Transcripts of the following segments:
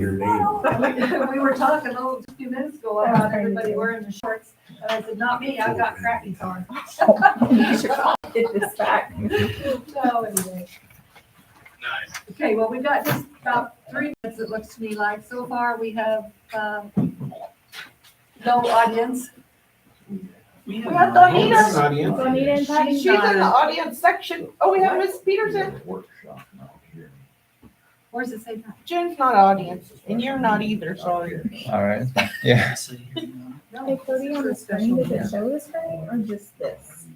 Your name. We were talking a few minutes ago about everybody wearing the shorts, and I said, not me, I've got crappies on. You should get this back. So anyway. Nice. Okay, well, we've got just about 3 minutes, it looks to me like. So far, we have no audience. We have Donita. Bonita and Patty. She's in the audience section. Oh, we have Miss Peterson. Workshop out here. Where does it say that? Jen's not audience, and you're not either, sorry. All right, it's fine. Yeah, No, Hey, Cody, on the it's a screen, special does it show the screen or just this?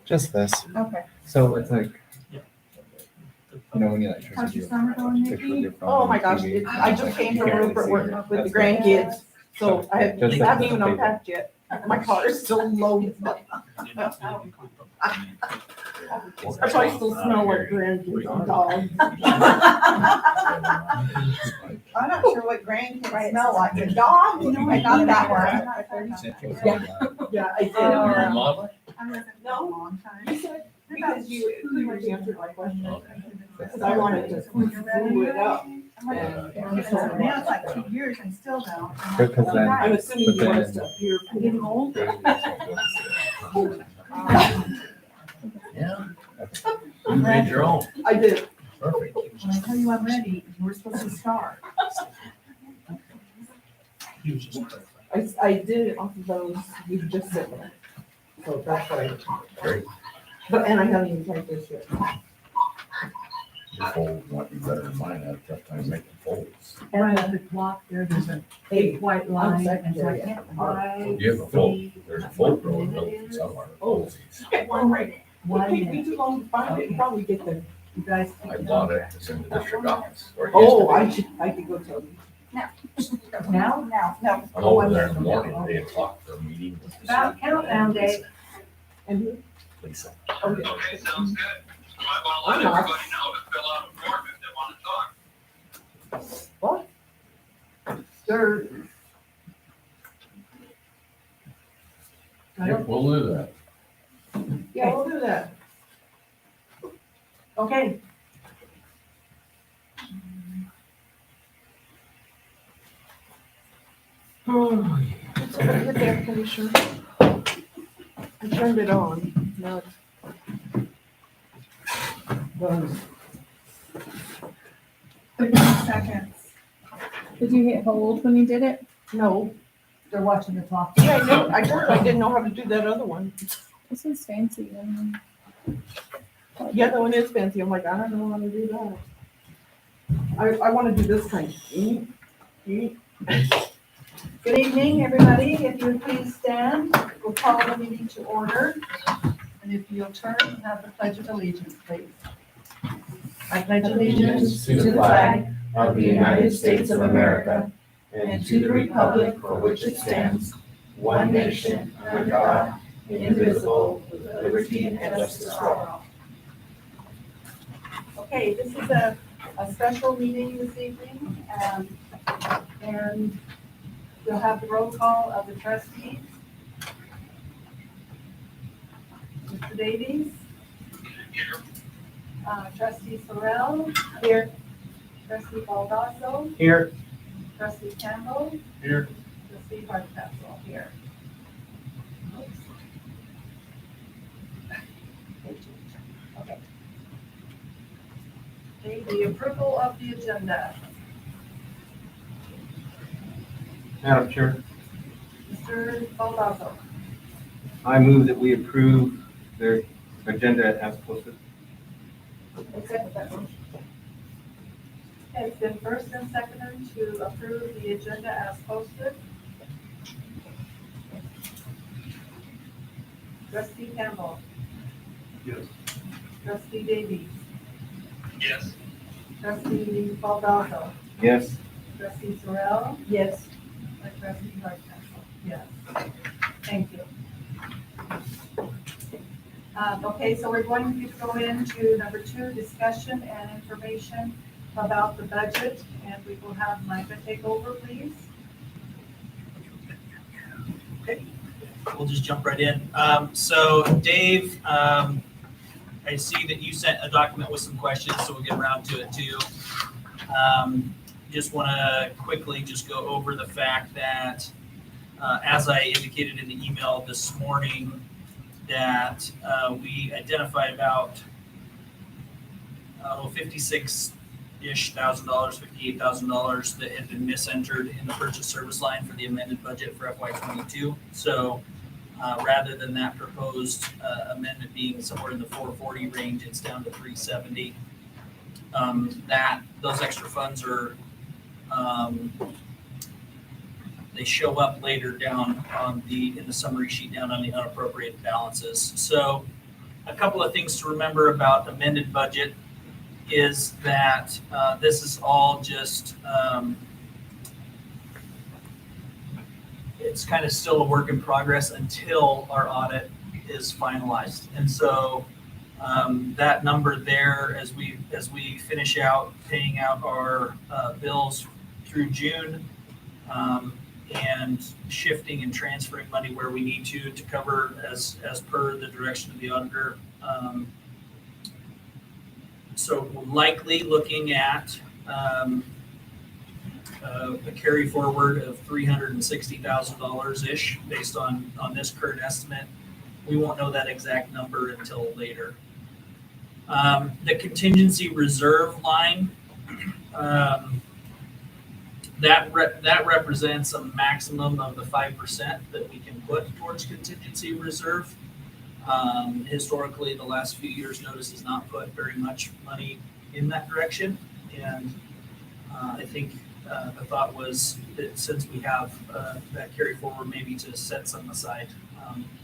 just this. Okay. So it's like, you know, when you like try How's to your do summer going, a picture Nikki? with your phone Oh on my gosh, TV, I just like, came you from can't really Rupert see working it. with the That's- grandkids, so I Just like haven't the even paper. unpacked yet. My car is still loaded. I probably still smell like grandkids and dogs. I'm not sure what grandkids smell like. The dog, I got that one. Yeah, I did. No, you said, because you answered my question. Because I wanted to glue it up. Now it's like 2 years and still don't. Because then, I'm assuming you want us to appear. Getting old. Yeah. You made your own. I did. Perfect. When I tell you I'm ready, we're supposed to start. I did it off of those you just sent me. So that's what I. Great. But, and I haven't even typed this yet. Your fold might be better than mine. I have a tough time making folds. And at the clock there, there's a big white line, and so I can't write. You have a fold. There's a fold row built somewhere. Oh. Get one right. It One takes me minute. too long to find it and probably get there. You guys. I bought it. It's in the district office. or it used to be. I could go tell you. Now? No. I'm over there in the morning, 8 o'clock for a meeting. with the About countdown day. And who? Lisa. Okay. Okay, sounds good. So I want to I'm let not. everybody know to fill out a form if they want to talk. What? Sir. I Yep, don't- we'll do that. Yeah, we'll do that. Okay. It's over hit the air conditioner. I turned it on. Now it's. Done. 30 seconds. Did you hit hold when you did it? No. They're watching the clock. Yeah, I know. I told her I didn't know how to do that other one. This one's fancy. The other one is fancy. I'm like, I don't know how to do that. I want to do this kind. Good evening, everybody. If you would please stand, we'll call the meeting to order. And if you'll turn and have the pledge of allegiance, please. I pledge allegiance To the flag of the United States of America and to the republic for which it stands, one nation, under God, indivisible, with liberty and justice for all. Okay, this is a special meeting this evening, and we'll have the roll call of the trustees. Mr. Davies? Trustee Sorrell? Here. Trustee Baldasso? here, Trustee Campbell? Here. Trustee Hardcastle here. Okay. Okay, the approval of the agenda. Madam Chair, Mr. Baldasso. I move that we approve their agenda as posted. Accept that motion. It's been first and seconded to approve the agenda as posted. Trustee Campbell. Yes. Trustee Davies. Yes. Trustee Baldasso. Yes. Trustee Sorrell. Yes. And Trustee Hardcastle. Yes. Thank you. Okay, so we're going to go into number 2, discussion and information about the budget, and we will have Micah take over, please. Okay, we'll just jump right in. So Dave, I see that you sent a document with some questions, so we'll get around to it too. just want to quickly just go over the fact that, as I indicated in the email this morning, that we identified about $56-ish thousand, $58,000 that had been misentered in the purchase service line for the amended budget for FY22. So rather than that proposed amendment being somewhere in the 440 range, it's down to 370. Those extra funds are they show up later down on in the summary sheet down on the unappropriated balances. So a couple of things to remember about amended budget is that this is all just it's kind of still a work in progress until our audit is finalized. And so that number there, as we finish out paying out our bills through June, and shifting and transferring money where we need to cover as per the direction of the auditor. So we're likely looking at a carry forward of $360,000-ish based on this current estimate. We won't know that exact number until later. The contingency reserve line, that represents a maximum of the 5% that we can put towards contingency reserve. Historically, the last few years, Notice has not put very much money in that direction. And I think the thought was that since we have that carry forward, maybe to set some aside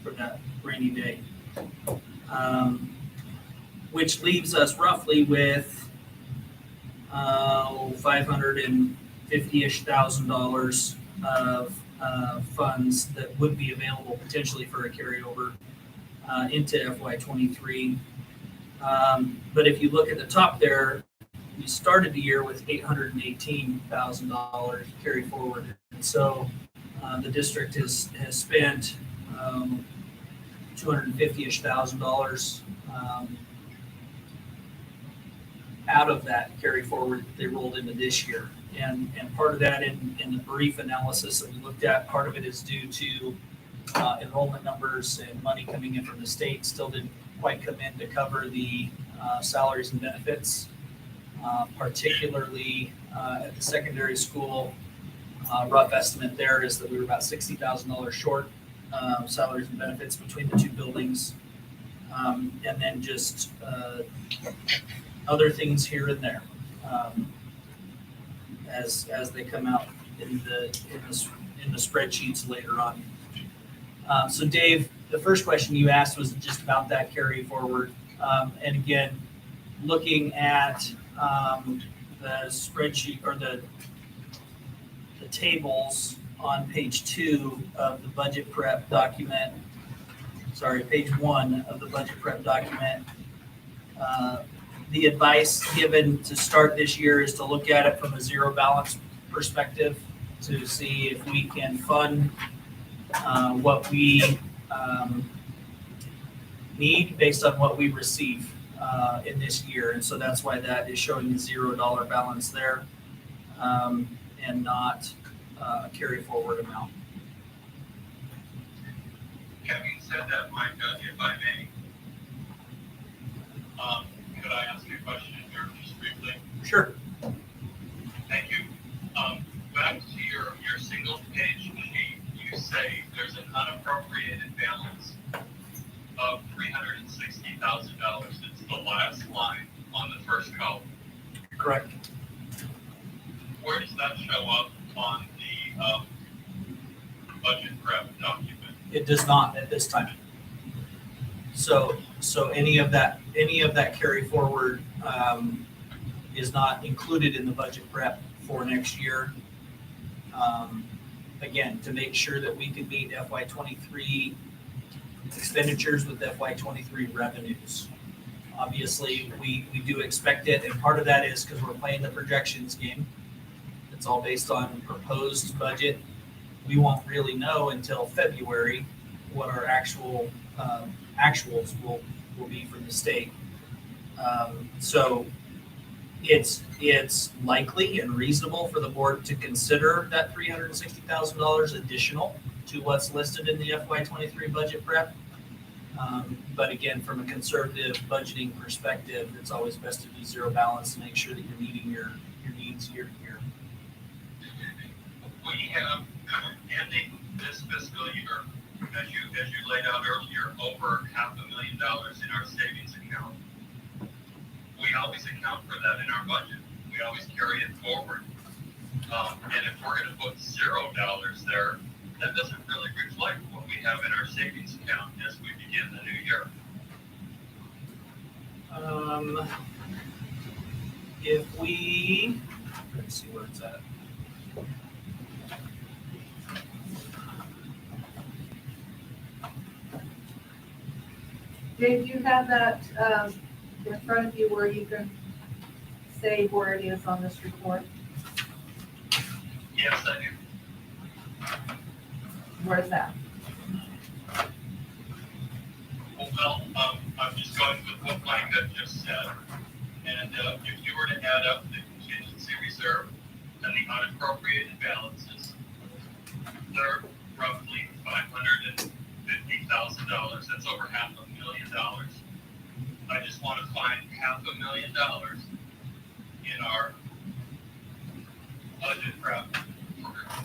for that rainy day. Which leaves us roughly with $550-ish thousand of funds that would be available potentially for a carryover into FY23. But if you look at the top there, we started the year with $818,000 carry forward. And so the district has spent $250-ish thousand out of that carry forward they rolled into this year. And part of that in the brief analysis that we looked at, part of it is due to enrollment numbers and money coming in from the state still didn't quite come in to cover the salaries and benefits, particularly at the secondary school. Rough estimate there is that we were about $60,000 short salaries and benefits between the two buildings. And then just other things here and there as they come out in the spreadsheets later on. So Dave, the first question you asked was just about that carry forward. And again, looking at the spreadsheet or the tables on page 2 of the budget prep document, page 1 of the budget prep document, the advice given to start this year is to look at it from a zero balance perspective to see if we can fund what we need based on what we receive in this year. And so that's why that is showing a $0 balance there and not a carry forward amount. Having said that, Mike, if I may, could I ask you a question here just briefly? Sure. Thank you. Back to your single page sheet, you say there's an unappropriated balance of $360,000. It's the last line on the first column. Correct. Where does that show up on the budget prep document? It does not at this time. So any of that carry forward is not included in the budget prep for next year. Again, to make sure that we can meet FY23 expenditures with FY23 revenues. Obviously, we do expect it, and part of that is because we're playing the projections game. It's all based on proposed budget. We won't really know until February what our actual actuals will be from the state. So it's likely and reasonable for the board to consider that $360,000 additional to what's listed in the FY '23 budget prep. But again, from a conservative budgeting perspective, it's always best to do zero balance to make sure that you're meeting your needs year to year. We have, ending this fiscal year, as you laid out earlier, over $500,000 in our savings account. We always account for that in our budget. We always carry it forward. And if we're gonna put $0 there, that doesn't really reflect what we have in our savings account as we begin the new year. If we, let's see where it's at. Dave, do you have that in front of you where you can say where it is on this report? Yes, I do. Where's that? Well, I'm just going with what Mike had just said. And if you were to add up the contingency reserve and the unappropriated balances, they're roughly $550,000. That's over $500,000. I just want to find $500,000 in our budget prep,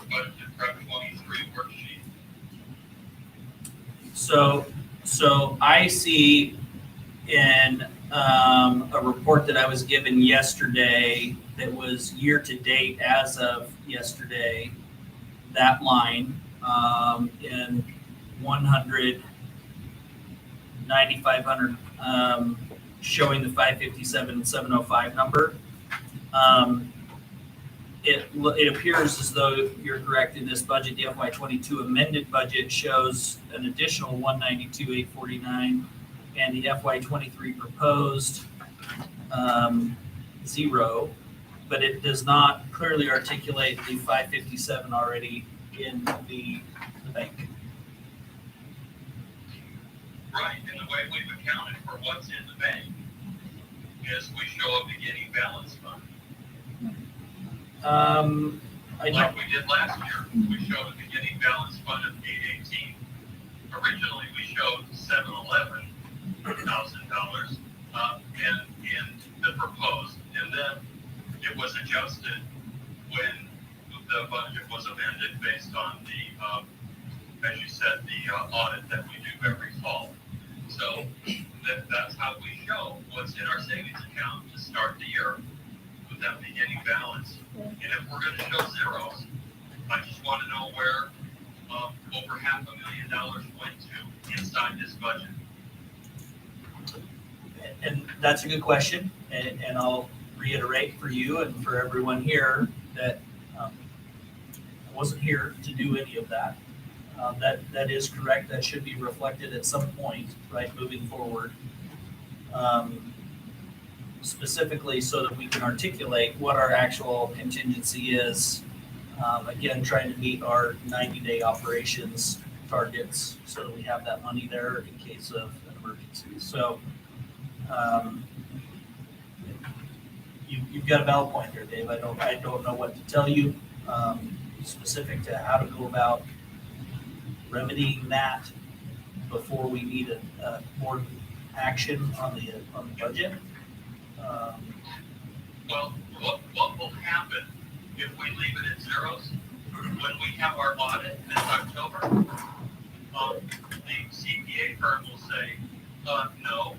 budget prep 23 worksheet. So I see in a report that I was given yesterday that was year to date as of yesterday, that line in 9,500 showing the 557 and 705 number. It appears as though you're correct in this budget. The FY '22 amended budget shows an additional 192,849, and the FY '23 proposed 0, but it does not clearly articulate the 557 already in the bank. Right, and the way we've accounted for what's in the bank is we show a beginning balance fund. Like we did last year, we showed a beginning balance fund of $818. Originally, we showed $711,000 in the proposed, and then it was adjusted when the budget was amended based on the, as you said, the audit that we do every fall. So that's how we show what's in our savings account to start the year with that beginning balance. And if we're going to show zeros, I just want to know where over $500,000 went to inside this budget. And that's a good question, and I'll reiterate for you and for everyone here that I wasn't here to do any of that. That is correct. That should be reflected at some point, right, moving forward. Specifically so that we can articulate what our actual contingency is. Again, trying to meet our 90-day operations targets so that we have that money there in case of an emergency. So you've got a valid point there, Dave. I don't know what to tell you specific to how to go about remedying that before we need a board action on the budget. Well, what will happen if we leave it at zeros? When we have our audit this October, the CPA firm will say, no,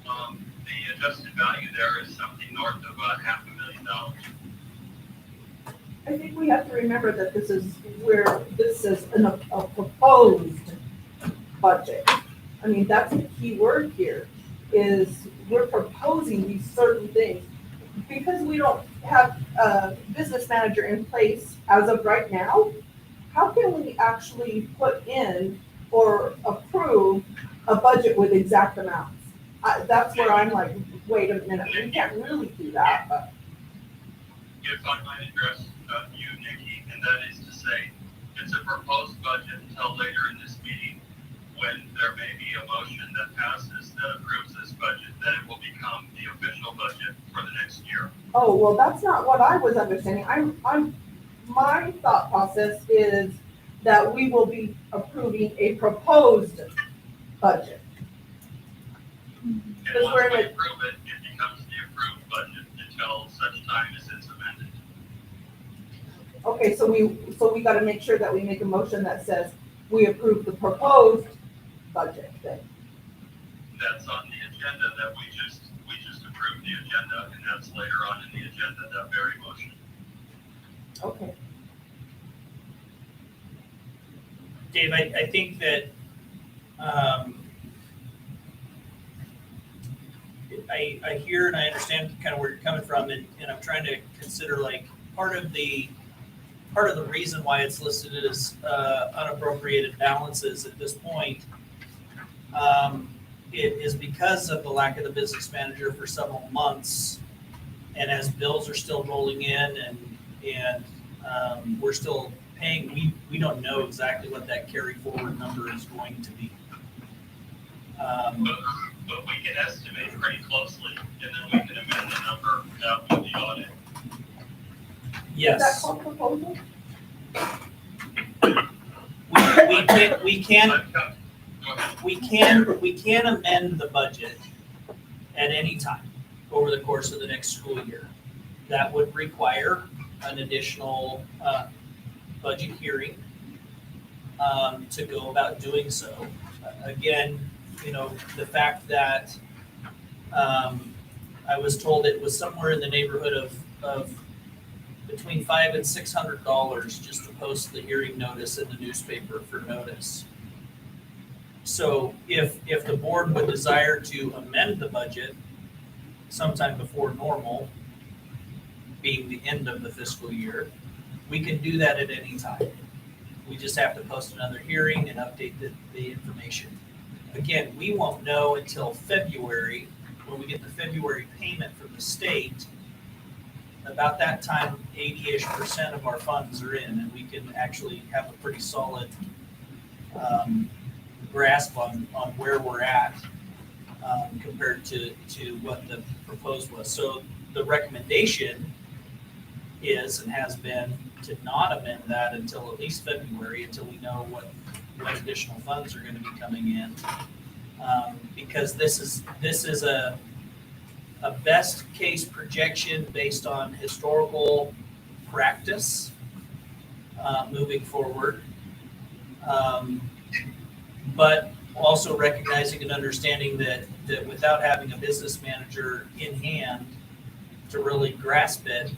the adjusted value there is something north of $500,000. I think we have to remember that this is a proposed budget. I mean, that's the key word here, is we're proposing these certain things. Because we don't have a business manager in place as of right now, how can we actually put in or approve a budget with exact amounts? That's where I'm like, wait a minute, we can't really do that, but. If I might address you, Nikki, and that is to say, it's a proposed budget until later in this meeting, when there may be a motion that passes that approves this budget, then it will become the official budget for the next year. Oh, well, that's not what I was understanding. My thought process is that we will be approving a proposed budget. And Because once we're we in approve it, it becomes the approved budget until such time as it's amended. Okay, so we gotta make sure that we make a motion that says we approve the proposed budget then. That's on the agenda that we just approved the agenda, and that's later on in the agenda, that very motion. Okay. Dave, I think that, I hear and I understand kind of where you're coming from, and I'm trying to consider like part of the reason why it's listed as unappropriated balances at this point, it is because of the lack of the business manager for several months, and as bills are still rolling in and we're still paying, we don't know exactly what that carry forward number is going to be. But we can estimate pretty closely, and then we can amend the number after the audit. Is that Yes, called proposal? we can Go ahead. we can amend the budget at any time over the course of the next school year. That would require an additional budget hearing to go about doing so. Again, the fact that I was told it was somewhere in the neighborhood of between $500 and $600 just to post the hearing notice in the newspaper for notice. So if the board would desire to amend the budget sometime before normal, being the end of the fiscal year, we can do that at any time. We just have to post another hearing and update the information. Again, we won't know until February, when we get the February payment from the state. About that time, 80-ish% of our funds are in, and we can actually have a pretty solid grasp on where we're at compared to what the proposed was. So the recommendation is and has been to not amend that until at least February, until we know what additional funds are going to be coming in. Because this is a best case projection based on historical practice moving forward. But also recognizing and understanding that without having a business manager in hand to really grasp it,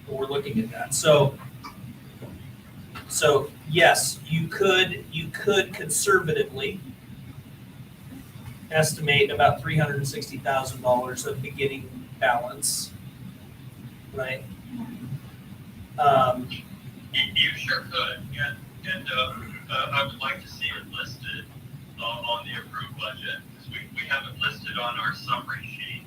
we're looking at that. So yes, you could conservatively estimate about $360,000 of beginning balance, right? You sure could, and I would like to see it listed on the approved budget, because we have it listed on our summary sheet.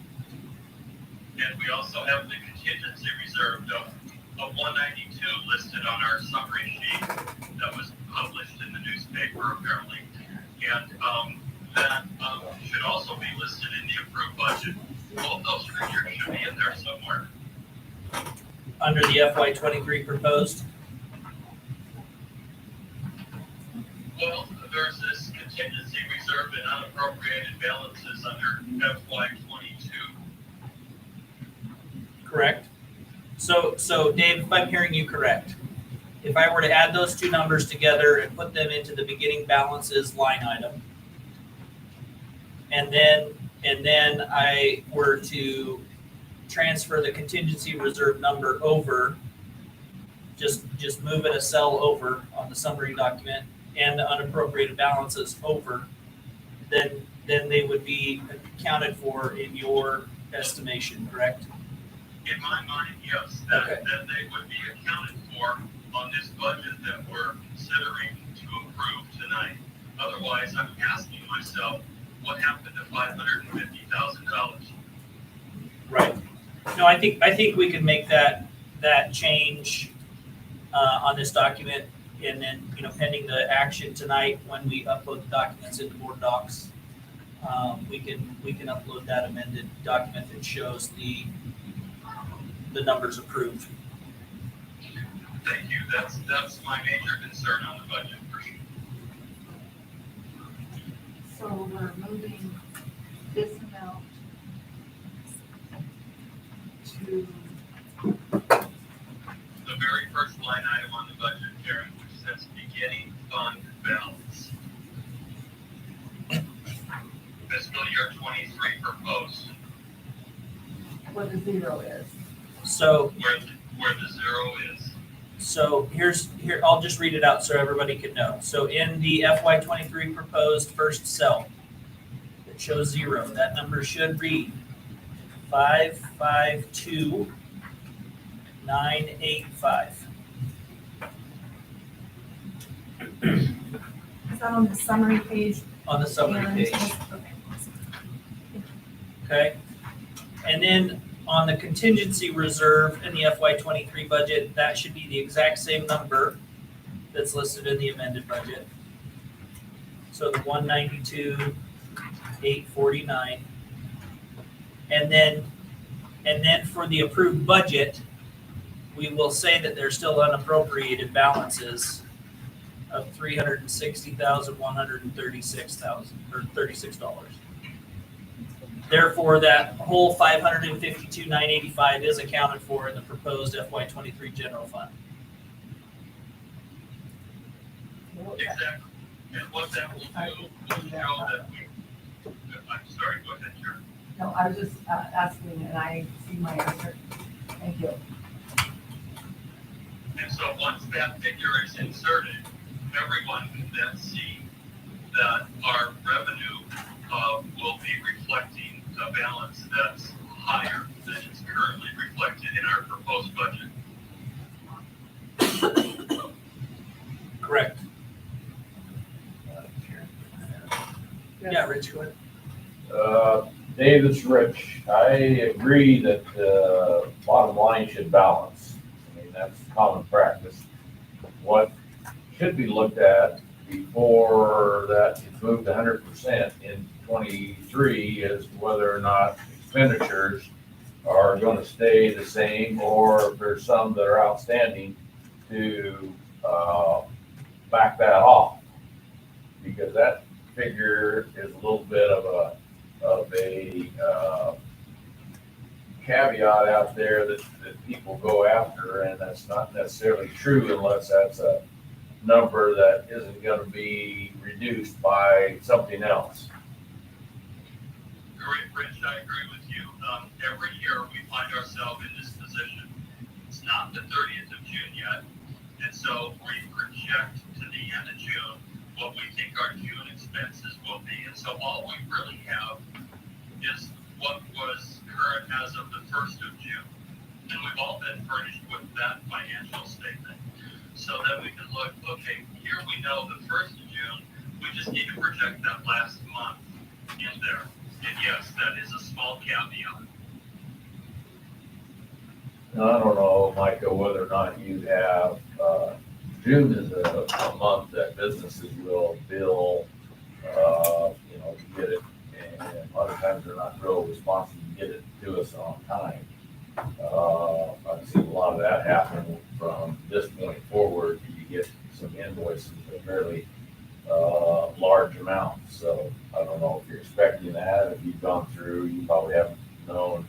And we also have the contingency reserve of 192 listed on our summary sheet that was published in the newspaper apparently. And that should also be listed in the approved budget. Both those figures should be in there somewhere. Under the FY23 proposed. Well, there's this contingency reserve and unappropriated balances under FY22. Correct. So Dave, if I'm hearing you correct, if I were to add those two numbers together and put them into the beginning balances line item, and then I were to transfer the contingency reserve number over, just move it a cell over on the summary document, and the unappropriated balances over, then they would be accounted for in your estimation, correct? In my mind, yes, Okay. that they would be accounted for on this budget that we're considering to approve tonight. Otherwise, I'm asking myself, what happened to $550,000? Right. No, I think we can make that change on this document, and then, pending the action tonight when we upload the documents into board docs, we can upload that amended document that shows the numbers approved. Thank you. That's my major concern on the budget for sure. So we're moving this amount to, The very first line item on the budget, Karen, which says beginning fund balance. Fiscal year 23 proposed, where the zero is. So where the zero is. So here, I'll just read it out so everybody can know. So in the FY23 proposed first cell, it shows zero. That number should read 552,985. Is that on the summary page? On the summary And- page, Okay. okay? And then on the contingency reserve in the FY23 budget, that should be the exact same number that's listed in the amended budget. So the 192,849. And then for the approved budget, we will say that there's still unappropriated balances of $360,136 Therefore, that whole $552,985 is accounted for in the proposed FY23 general fund. Exactly. And what that will do, will show that I'm sorry, go ahead, Karen. No, I was just asking, and I see my answer. Thank you. And so once that figure is inserted, everyone can then see that our revenue will be reflecting a balance that's higher than is currently reflected in our proposed budget. Correct. Yeah, Rich, go ahead. Dave, it's Rich. I agree that the bottom line should balance. I mean, that's common practice. What should be looked at before that it's moved 100% in 23 is whether or not expenditures are going to stay the same, or if there's some that are outstanding to back that off. Because that figure is a little bit of a caveat out there that people go after, and that's not necessarily true unless that's a number that isn't going to be reduced by something else. Great, Rich, I agree with you. Every year we find ourselves in this position. It's not the 30th of June yet, and so we project to the end of June what we think our June expenses will be. And so all we really have is what was current as of the 1st of June. And we've all been furnished with that financial statement. So that we can look, okay, here we know the 1st of June, we just need to project that last month in there. And yes, that is a small caveat. Now, I don't know, Micah, whether or not you have, June is a month that businesses will bill, to get it. And a lot of times they're not real responsive to get it to us on time. I've seen a lot of that happen from this point forward. You get some invoices of fairly large amounts. So I don't know if you're expecting that. If you've gone through, you probably haven't known.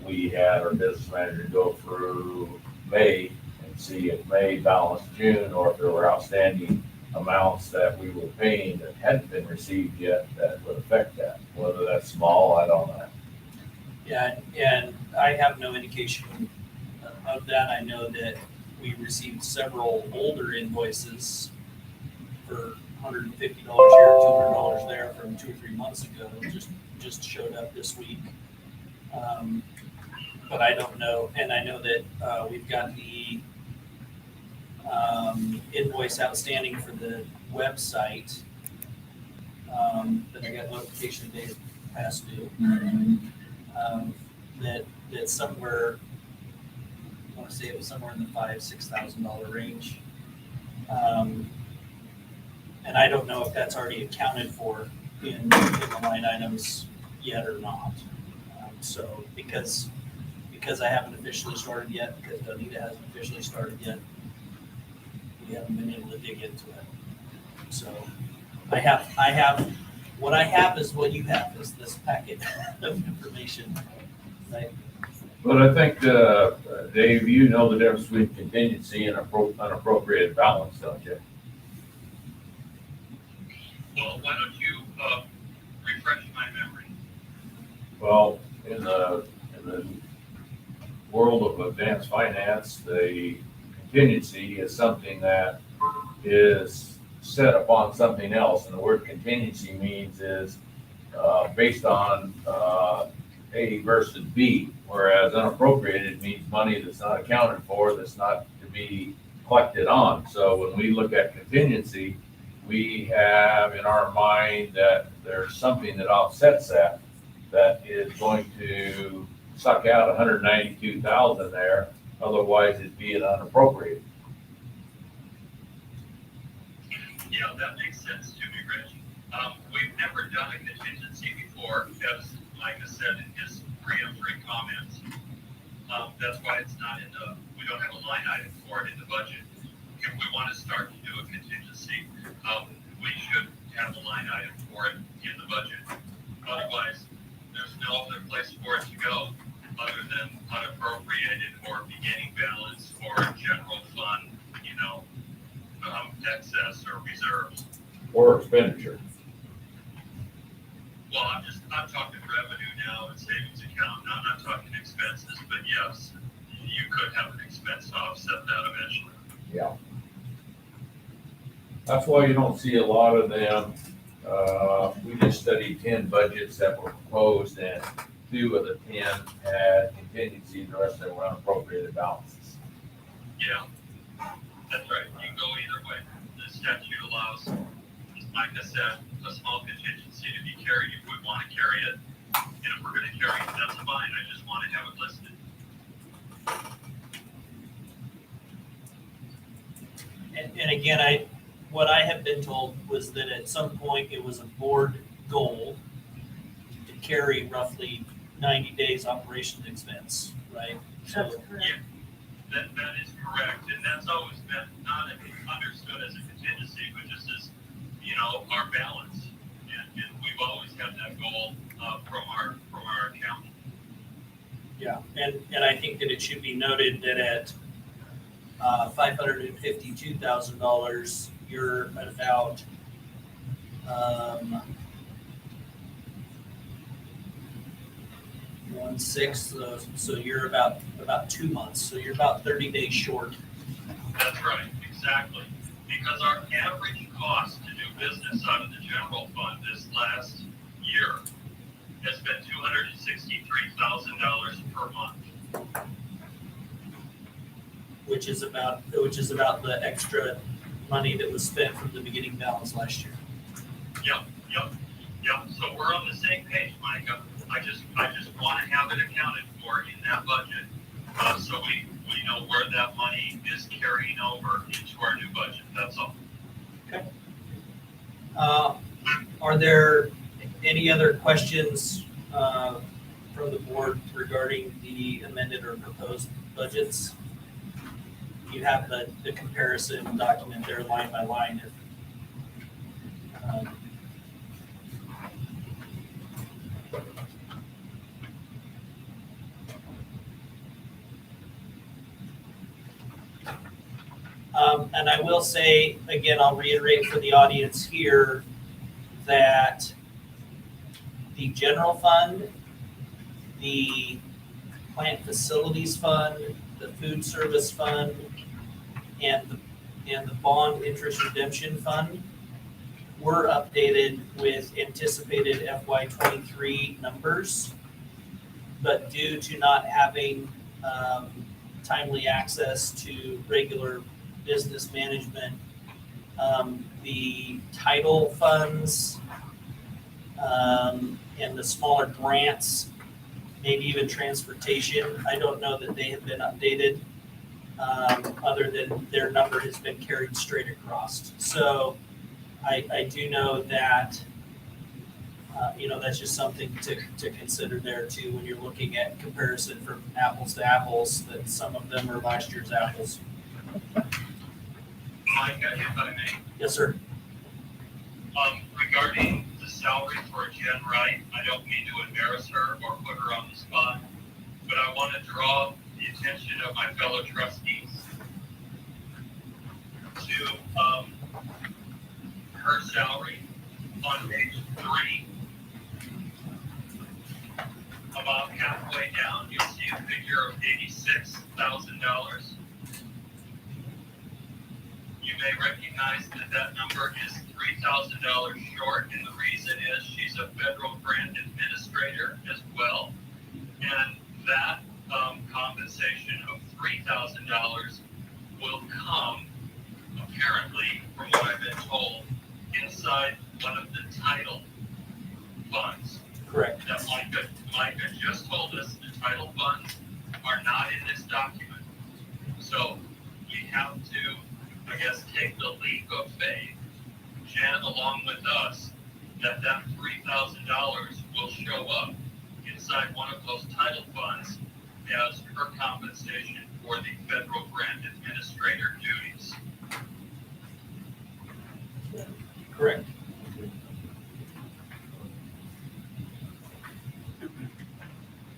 We had our business manager go through May and see if May balanced June, or if there were outstanding amounts that we were paying that hadn't been received yet that would affect that. Whether that's small, I don't know. Yeah, and I have no indication of that. I know that we received several older invoices for $150 here, $200 there from 2 or 3 months ago. Just showed up this week. But I don't know, and I know that we've got the invoice outstanding for the website that I got notification days past due. That somewhere, I want to say it was somewhere in the $5,000-6,000 range. And I don't know if that's already accounted for in the line items yet or not. So because I haven't officially started yet, because Donita hasn't officially started yet, we haven't been able to dig into it. So what I have is what you have, is this packet of information, right? But I think, Dave, you know the difference between contingency and unappropriated balance, don't you? Well, why don't you, refresh my memory? Well, in the world of advanced finance, the contingency is something that is set upon something else, and the word contingency means is based on A versus B, whereas unappropriated means money that's not accounted for, that's not to be collected on. So when we look at contingency, we have in our mind that there's something that offsets that is going to suck out 192,000 there, otherwise it'd be an unappropriated. Yeah, that makes sense to me, Rich. We've never done a contingency before, as Micah said in his pre-entry comments. That's why it's not in we don't have a line item for it in the budget. If we want to start to do a contingency, we should have a line item for it in the budget. Otherwise, there's no other place for it to go other than unappropriated or beginning balance or general fund, excess or reserves. Or expenditure. Well, I'm talking revenue now and savings account. Now, I'm not talking expenses, but yes, you could have an expense to offset that eventually. Yeah. That's why you don't see a lot of them. We just studied 10 budgets that were proposed, and 2 of the 10 had contingency, the rest of them were unappropriated balances. Yeah, that's right. You can go either way. The statute allows, as Micah said, a small contingency to be carried if we want to carry it. And if we're going to carry it, that's fine. I just want to have it listed. And again, what I have been told was that at some point it was a board goal to carry roughly 90 days operations expense, right? That's So, correct. That is correct. And that's always been not understood as a contingency, but just as, our balance. And we've always had that goal from our accountant. yeah, and I think that it should be noted that at $552,000, you're at about 1/6, so you're about 2 months, so you're about 30 days short. That's right, exactly. Because our average cost to do business out of the general fund this last year has been $263,000 per month. Which is about the extra money that was spent from the beginning balance last year. Yep. So we're on the same page, Micah. I just want to have it accounted for in that budget, so we know where that money is carrying over into our new budget. That's all. Okay. Are there any other questions from the board regarding the amended or proposed budgets? You have the comparison document there line by line. And I will say, again, I'll reiterate for the audience here that the general fund, the plant facilities fund, the food service fund, and the bond interest redemption fund were updated with anticipated FY23 numbers, but due to not having timely access to regular business management, the title funds and the smaller grants, maybe even transportation, I don't know that they have been updated, other than their number has been carried straight across. So I do know that That's just something to consider there too, when you're looking at comparison from apples to apples, that some of them are last year's apples. Mike, if I may, Yes, sir. regarding the salary for Jen Wright, I don't mean to embarrass her or put her on the spot, but I want to draw the attention of my fellow trustees to her salary on page 3. About halfway down, you'll see a figure of $86,000. You may recognize that that number is $3,000 short, and the reason is she's a federal grant administrator as well. And that compensation of $3,000 will come, apparently, from what I've been told, inside one of the title funds. Correct. That Micah just told us the title funds are not in this document. So we have to, I guess, take the leap of faith, Jen, along with us, that $3,000 will show up inside one of those title funds as her compensation for the federal grant administrator duties. Correct.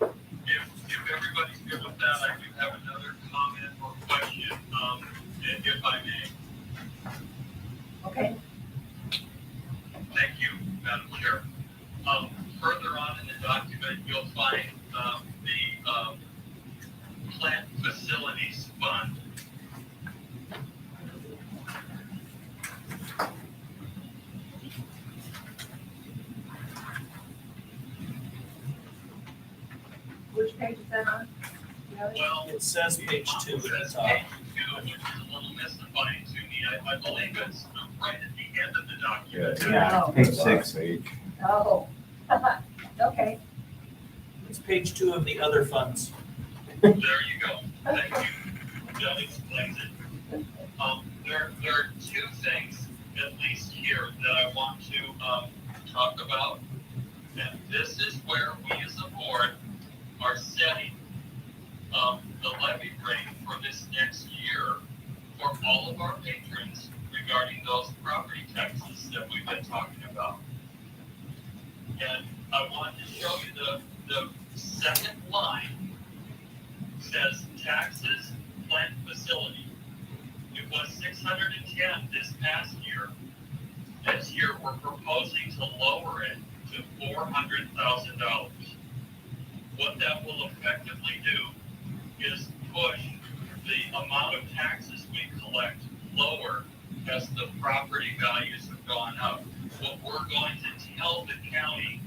If everybody's good with that, I do have another comment or question, if I may. Okay, Thank you, Madam Chair. Further on in the document, you'll find the plant facilities fund. which page is that on? Well, It says page 2 at the Page top. 2, which is a little mystifying to me. I believe it's right at the end of the document. Yeah, Oh. page 6. Page. Oh, okay. It's page 2 of the other funds. There you go. Thank you. That explains it. There are two things, at least here, that I want to talk about. And this is where we as a board are setting the levy rate for this next year for all of our patrons regarding those property taxes that we've been talking about. And I want to show you the second line says taxes, plant facility. It was 610 this past year. This year, we're proposing to lower it to $400,000. What that will effectively do is push the amount of taxes we collect lower as the property values have gone up. What we're going to tell the county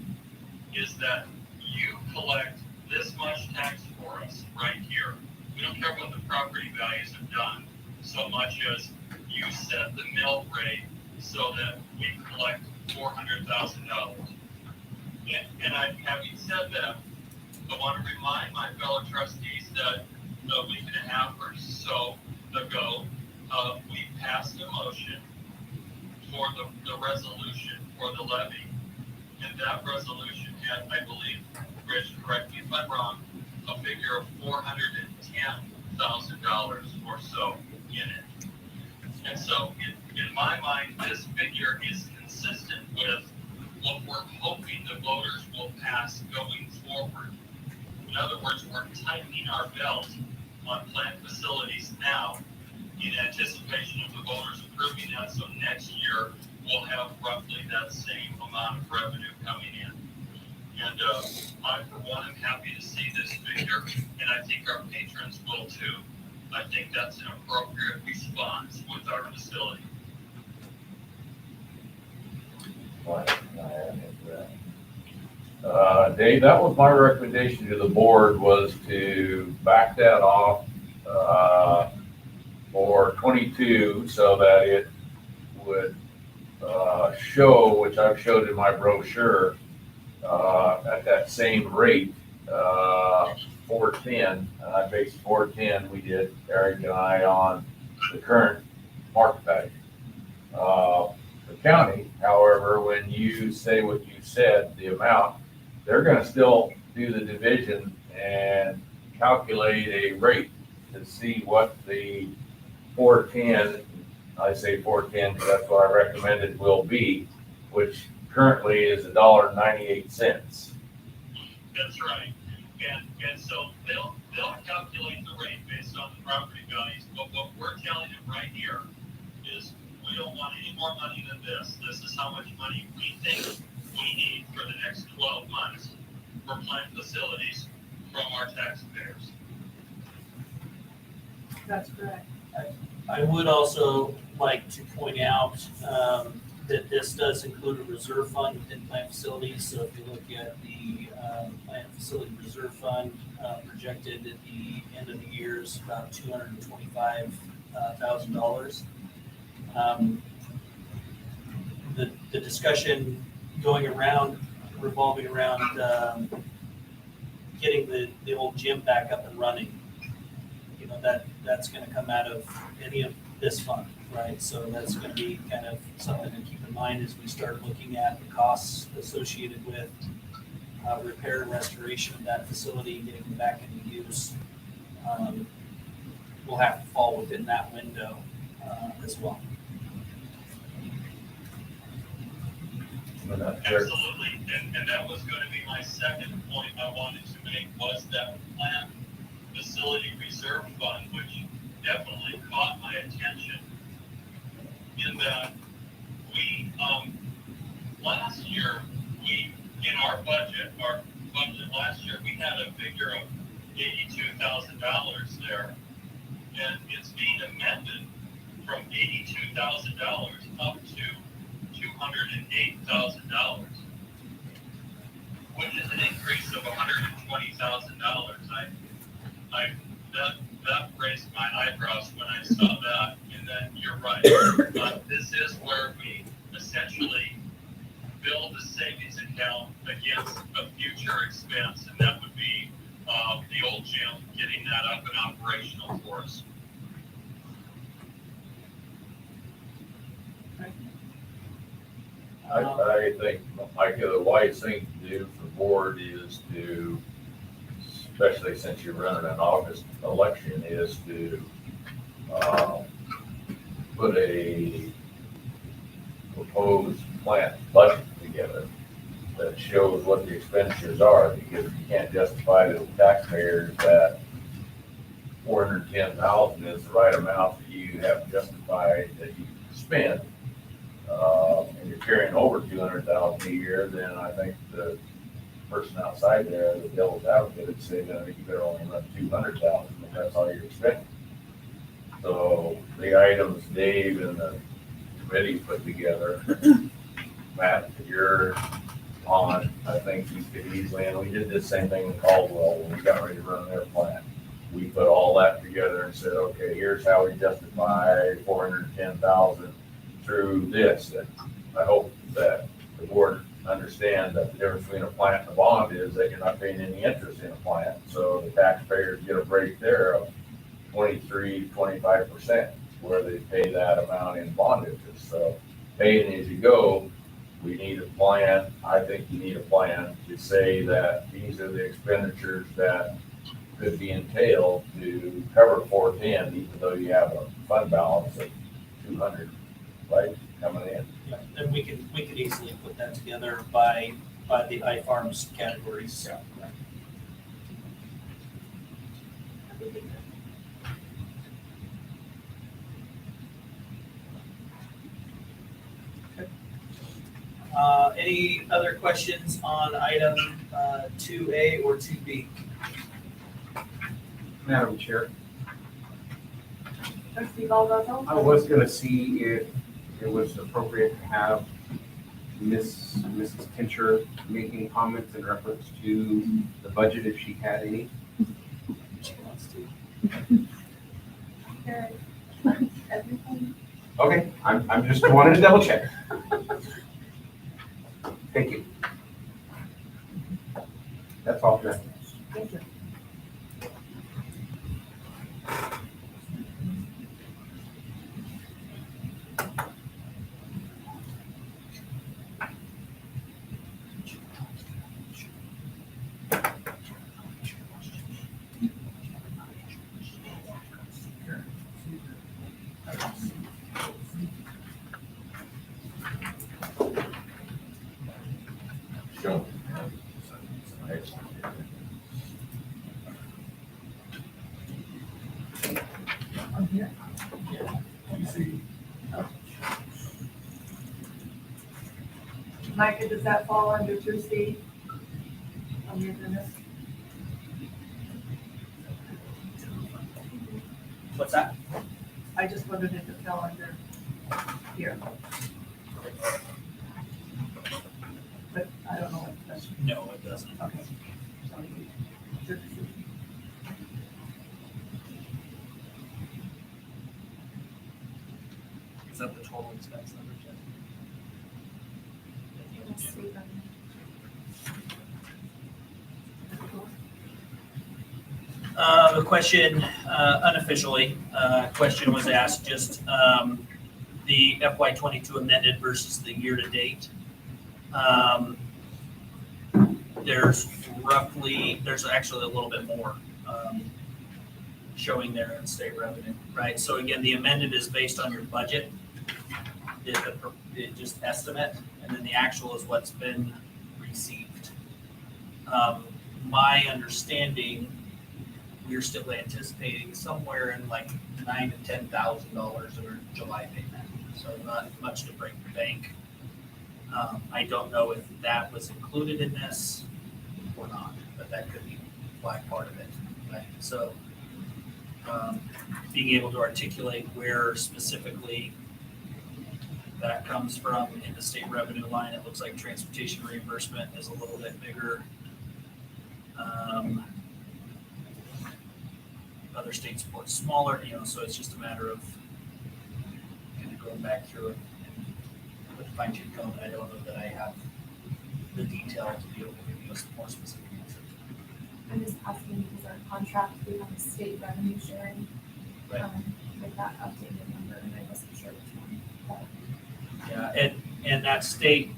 is that you collect this much tax for us right here. We don't care what the property values have done, so much as you set the mill rate so that we collect $400,000. And having said that, I want to remind my fellow trustees that a week and a half or so ago, we passed a motion for the resolution for the levy. And that resolution had, I believe, Rich, correct me if I'm wrong, a figure of $410,000 or so in it. And so in my mind, this figure is consistent with what we're hoping the voters will pass going forward. In other words, we're tightening our belt on plant facilities now in anticipation of the voters approving that. So next year, we'll have roughly that same amount of revenue coming in. And I, for one, am happy to see this figure, and I think our patrons will too. I think that's an appropriate response with our facility. Dave, that was my recommendation to the board, was to back that off for 22 so that it would show, which I've showed in my brochure, at that same rate, 410. I based 410, we did, Eric and I, on the current market value. But county. However, when you say what you said, the amount, they're gonna still do the division and calculate a rate to see what the 410, I say 410 because that's what I recommended will be, which currently is $1.98. That's right. And so they'll calculate the rate based on the property values, but what we're telling them right here is we don't want any more money than this. This is how much money we think we need for the next 12 months for plant facilities from our taxpayers. That's correct. I would also like to point out that this does include a reserve fund within plant facilities. So if you look at the plant facility reserve fund projected at the end of the year is about $225,000. The discussion going around, revolving around getting the old gym back up and running. You know, that's going to come out of any of this fund, right? So that's going to be kind of something to keep in mind as we start looking at the costs associated with repair and restoration of that facility, getting it back into use. Will have to fall within that window as well. Absolutely, and that was going to be my second point I wanted to make, was that plant facility reserve fund, which definitely caught my attention in that we, last year, in our budget last year, we had a figure of $82,000 there, and it's being amended from $82,000 up to $208,000, which is an increase of $120,000. That raised my eyebrows when I saw that, and then you're right. This is where we essentially build a savings account against a future expense, and that would be the old gym, getting that up and operational for us. I think, Mike, the wise thing to do for the board is to, especially since you're running an August election, is to put a proposed plant budget together that shows what the expenditures are, because you can't justify to the taxpayers that $410,000 is the right amount that you have justified that you spend. And you're carrying over $200,000 a year, then I think the person outside there, the devil's advocate, would say that you better only run $200,000 if that's all you're spending. So the items Dave and the committee put together, Matt, you're on, I think you could easily, and we did the same thing in Caldwell when we got ready to run their plant. We put all that together and said, okay, here's how we justify $410,000 through this. And I hope that the board understands that the difference between a plant and a bond is that you're not paying any interest in a plant. So the taxpayers get a break there of 23-25%, where they pay that amount in bond interest. So paying as you go, we need a plan. I think you need a plan to say that these are the expenditures that could be entailed to cover 410, even though you have a fund balance of 200, right, coming in. And we could easily put that together by the iFarms categories. Yeah. Any other questions on item 2A or 2B? Madam Chair, Trustee Baldwin? I was gonna see if it was appropriate to have Mrs. Tincher making comments in reference to the budget, if she had any. She wants to. Everything. Okay, I'm just wanted to double check. Thank you. That's all for that. Thank you. don't have some extra. On here? You see, Micah, does that fall under 2C? On your goodness? What's that? I just wondered if it fell under here. But I don't know what the question. No, it doesn't. Okay. So you- Is that the total expense number, Jen? Yes, we run. The question, unofficially, question was asked just, the FY '22 amended versus the year-to-date. There's actually a little bit more, showing there in state revenue, right? So again, the amended is based on your budget, it just estimate, and then the actual is what's been received. My understanding, we're still anticipating somewhere in like $9,000 to $10,000 of our July payment, so not much to break the bank. I don't know if that was included in this or not, but that could be like part of it, right? So, being able to articulate where specifically that comes from in the state revenue line, it looks like transportation reimbursement is a little bit bigger. Other state support's smaller, so it's just a matter of kind of going back through it and with fine tooth comb. I don't know that I have the detail to be able to give you a more specific answer. I'm just asking because our contract, we have a state revenue sharing. Right. With that updated number, and I wasn't sure which one. But Yeah, and that state,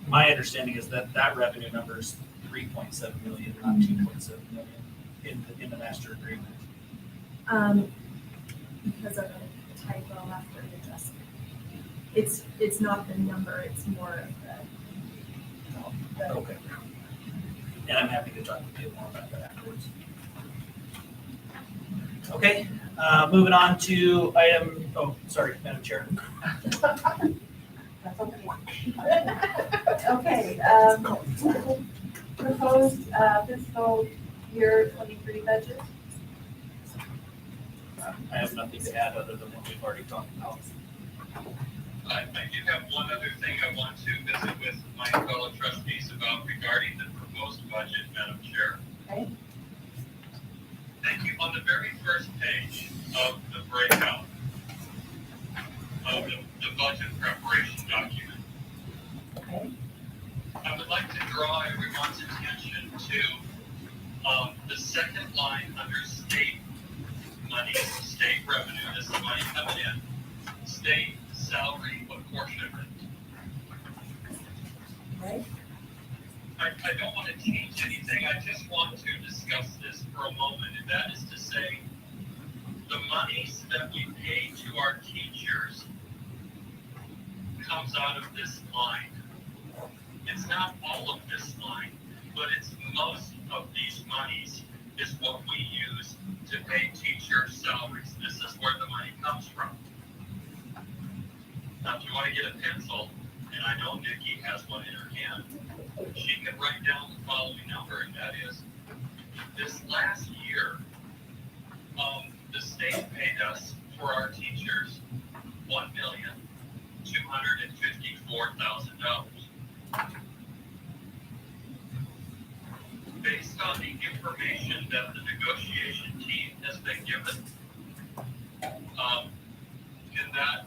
my understanding is that that revenue number is 3.7 million, not 2.7 million in the master agreement. because of a typo after the adjustment. It's not the number, it's more of the Okay. And I'm happy to talk with you more about that afterwards. Okay, moving on to Madam Chair. That's okay. Okay, proposed fiscal year 23 budget. I have nothing to add other than what we've already talked about. I do have one other thing I want to visit with my fellow trustees about regarding the proposed budget, Madam Chair. Okay. Thank you. On the very first page of the breakout of the budget preparation document, Okay. I would like to draw everyone's attention to the second line under state money, state revenue. This is money coming in, state salary apportionment. Right. I don't want to change anything. I just want to discuss this for a moment, and that is to say, the monies that we pay to our teachers comes out of this line. It's not all of this line, but it's most of these monies is what we use to pay teacher salaries. This is where the money comes from. Now, if you want to get a pencil, and I know Nikki has one in her hand, she can write down the following number, and that is, this last year, the state paid us for our teachers $1,254,000. Based on the information that the negotiation team has been given, and that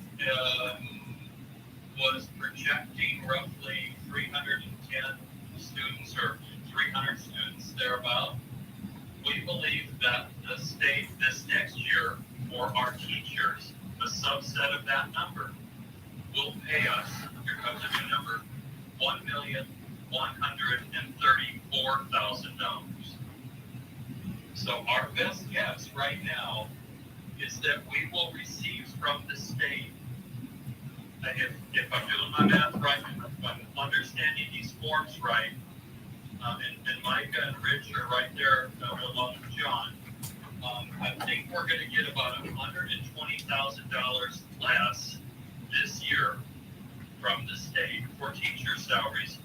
was projecting roughly 310 students or 300 students thereabout. We believe that the state this next year for our teachers, a subset of that number, will pay us, here comes a new number, $1,134,000. So our best guess right now is that we will receive from the state, if I'm doing my math right, if I'm understanding these forms right, Rich are right there along with John. I think we're gonna get about $120,000 less this year from the state for teacher salaries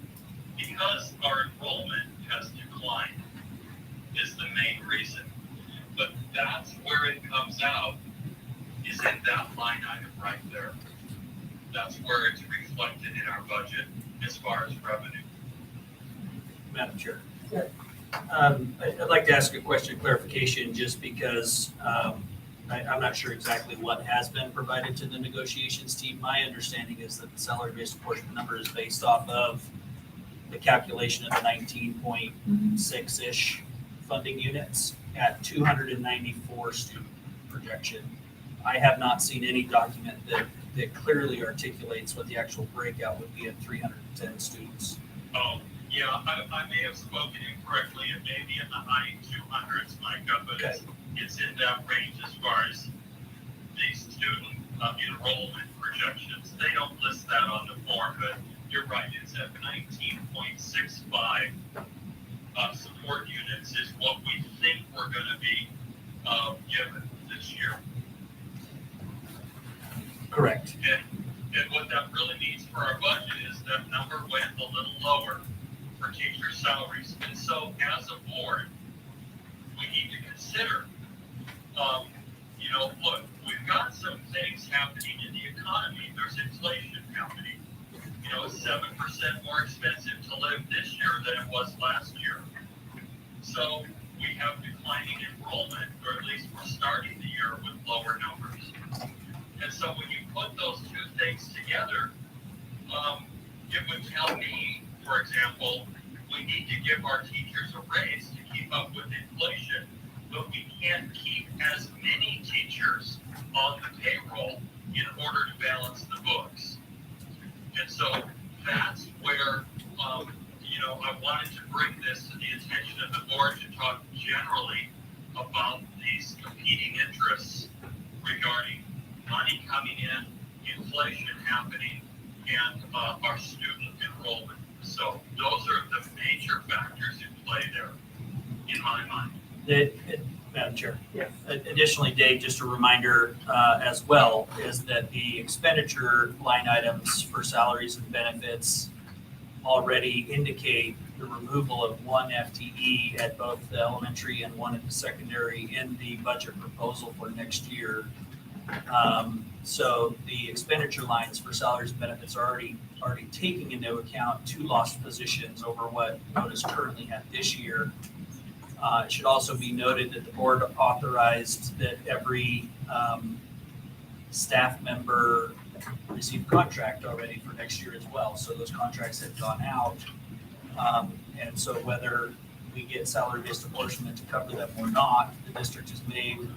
because our enrollment has declined is the main reason. But that's where it comes out, is in that line item right there. That's where it's reflected in our budget as far as revenue. Madam Chair. I'd like to ask a question of clarification, just because I'm not sure exactly what has been provided to the negotiations team. My understanding is that the salary-based apportionment number is based off of the calculation of the 19.6-ish funding units at 294 student projection. I have not seen any document that clearly articulates what the actual breakout would be at 310 students. Oh, yeah, I may have spoken incorrectly. It may be in the high 200s, Micah, but it's in that range as far as the student enrollment projections. They don't list that on the form, but you're right, it's at 19.65 support units is what we think we're gonna be given this year. Correct. And what that really means for our budget is that number went a little lower for teacher salaries. And so as a board, we need to consider, look, we've got some things happening in the economy. There's inflation happening. It's 7% more expensive to live this year than it was last year. So we have declining enrollment, or at least we're starting the year with lower numbers. And so when you put those two things together, it would tell me, for example, we need to give our teachers a raise to keep up with inflation, but we can't keep as many teachers on the payroll in order to balance the books. And so that's where, I wanted to bring this to the attention of the board to talk generally about these competing interests regarding money coming in, inflation happening, and our student enrollment. So those are the major factors in play there, in my mind. Madam Chair. Yes. Additionally, Dave, just a reminder as well, is that the expenditure line items for salaries and benefits already indicate the removal of one FTE at both the elementary and one at the secondary in the budget proposal for next year. So the expenditure lines for salaries and benefits are already taking into account two lost positions over what is currently at this year. It should also be noted that the board authorized that every staff member receive a contract already for next year as well. So those contracts have gone out. And so whether we get salary-based apportionment to cover them or not, the district has made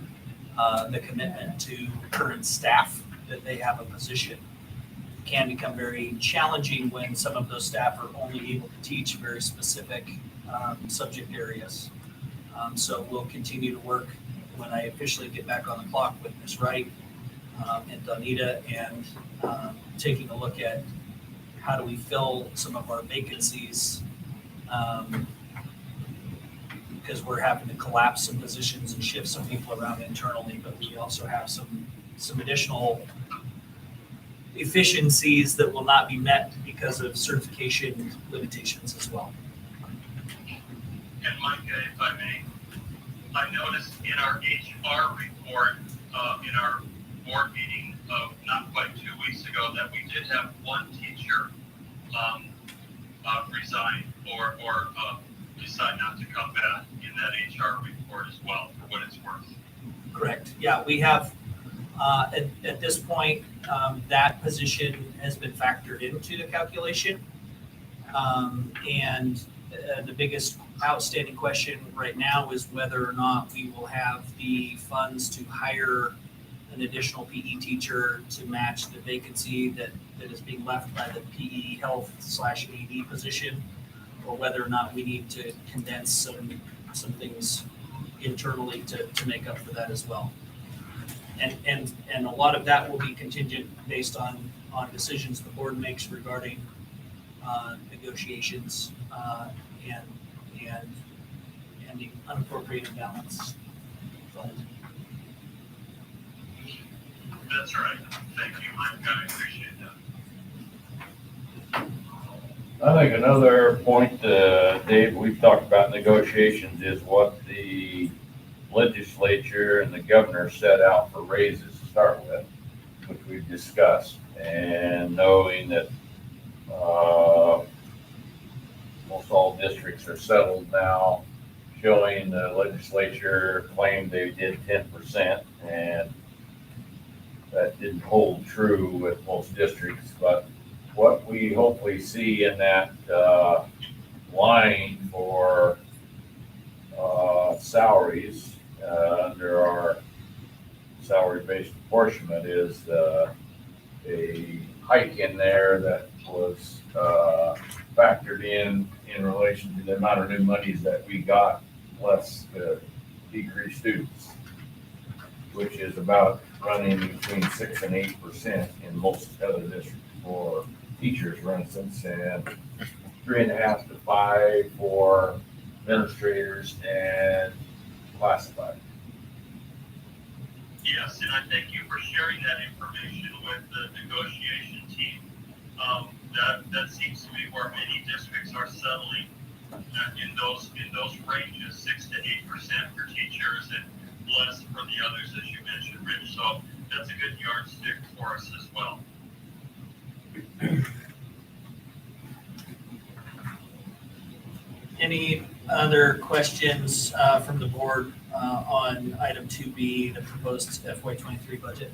the commitment to current staff that they have a position. It can become very challenging when some of those staff are only able to teach very specific subject areas. So we'll continue to work when I officially get back on the clock with Ms. Wright and Donita, and taking a look at how do we fill some of our vacancies, because we're having to collapse some positions and shift some people around internally, but we also have some additional efficiencies that will not be met because of certification limitations as well. And Micah, if I may, I noticed in our HR report, in our board meeting of not quite 2 weeks ago, that we did have one teacher resign or decide not to come back in that HR report as well, for what it's worth. Correct. Yeah, we have, at this point, that position has been factored into the calculation. And the biggest outstanding question right now is whether or not we will have the funds to hire an additional PE teacher to match the vacancy that is being left by the PE health/AD position, or whether or not we need to condense some things internally to make up for that as well. And a lot of that will be contingent based on decisions the board makes regarding negotiations and pending unappropriated balance. That's right. Thank you, Mike. I appreciate that. I think another point, Dave, we've talked about negotiations is what the legislature and the governor set out for raises to start with, which we've discussed, and knowing that most all districts are settled now, showing the legislature claimed they did 10%, and that didn't hold true with most districts, but what we hopefully see in that line for salaries under our salary-based apportionment is a hike in there that was factored in relation to the amount of new monies that we got, plus the decreased students, which is about running between 6 and 8% in most other districts for teachers, for instance, and 3.5 to 5 for administrators and classified. Yes, and I thank you for sharing that information with the negotiation team. That seems to be where many districts are settling in those ranges, 6 to 8% for teachers and less for the others, as you mentioned, Rich. So that's a good yardstick for us as well. Any other questions from the board on item 2B, the proposed FY23 budget?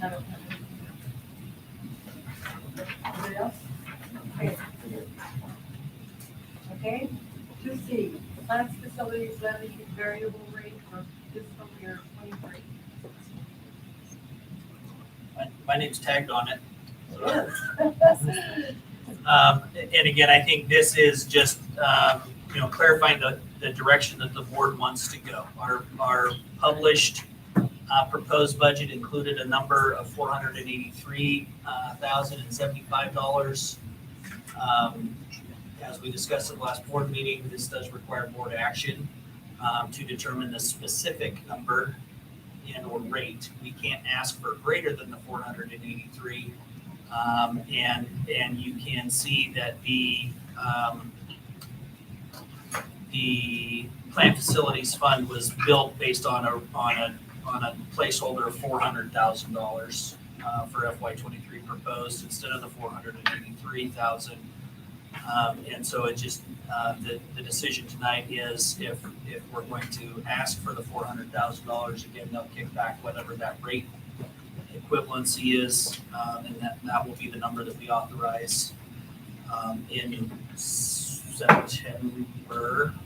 I don't have any. Anybody else? Okay. Okay, 2C, plants, facilities, levy variable rate for fiscal year 23. My name's tagged on it. Yes. And again, I think this is just, clarifying the direction that the board wants to go. Our published proposed budget included a number of $483,075. As we discussed at the last board meeting, this does require board action to determine the specific number and or rate. We can't ask for greater than the 483. And you can see that the plant facilities fund was built based on a placeholder of $400,000 for FY23 proposed instead of the 483,000. And so it just the decision tonight is if we're going to ask for the $400,000 again, they'll kick back whatever that rate equivalency is, and that will be the number that we authorize in September,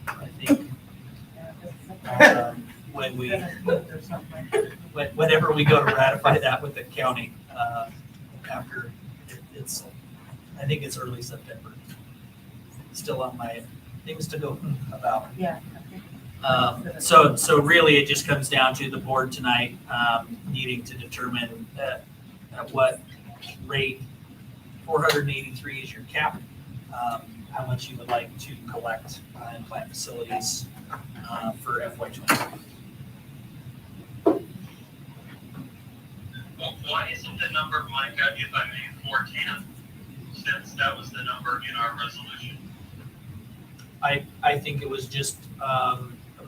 I think. Whenever we go to ratify that with the county, after it's, I think it's early September. Still on my things to go about. Yeah. So really, it just comes down to the board tonight needing to determine at what rate 483 is your cap, how much you would like to collect in plant facilities for FY23. Well, why isn't the number, Micah, if I may, 410, since that was the number in our resolution? I think it was just a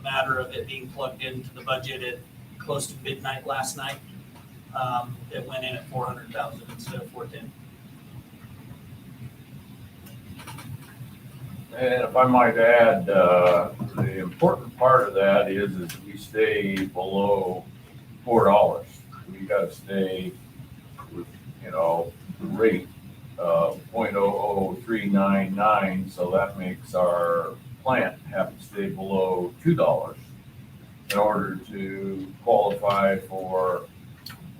matter of it being plugged into the budget at close to midnight last night. It went in at 400,000 instead of 410. And if I might add, the important part of that is we stay below $4. We got to stay with, the rate of 0.00399, so that makes our plant have to stay below $2 in order to qualify for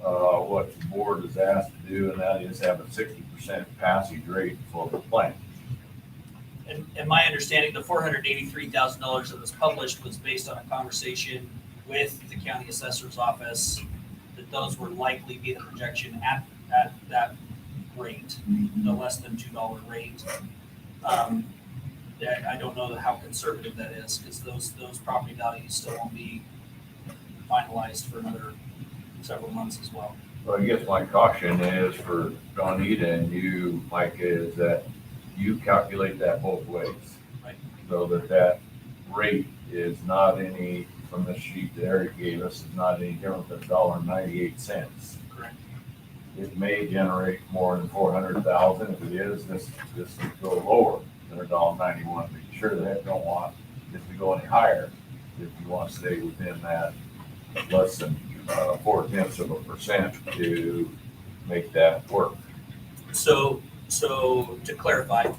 what the board is asked to do, and that is have a 60% passage rate for the plant. And my understanding, the $483,000 that was published was based on a conversation with the county assessor's office, that those would likely be the projection at that rate, no less than $2 rate. I don't know how conservative that is, because those property values still won't be finalized for another several months as well. Well, I guess my caution is for Donita and you, Mike, is that you calculate that both ways. Right. So that rate is not any, from the sheet that Eric gave us, is not any different than $1.98. Correct. It may generate more than 400,000. If it is, this would go lower than $1.91. But you sure the heck don't want it to go any higher if you want to stay within that less than 0.4% to make that work. So to clarify,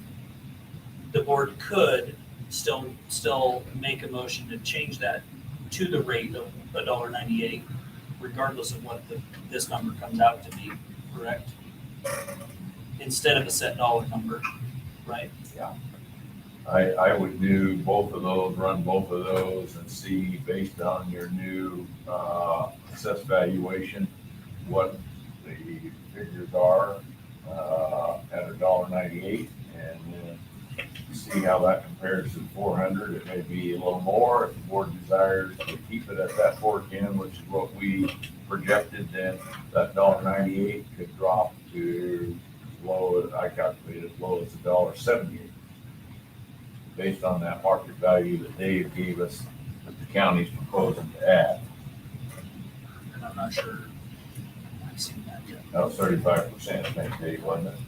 the board could still make a motion to change that to the rate of $1.98, regardless of what this number comes out to be, correct? Instead of a set dollar number, right? I would do both of those, run both of those and see based on your new assessed valuation, what the figures are at $1.98, and then see how that compares to 400. It may be a little more. If the board desires to keep it at that 410, which is what we projected, then that $1.98 could drop to low, I calculated as low as $1.78. Based on that market value that Dave gave us, that the county's proposing to add. And I'm not sure I've seen that yet. That was 35%, I think, Dave, wasn't it?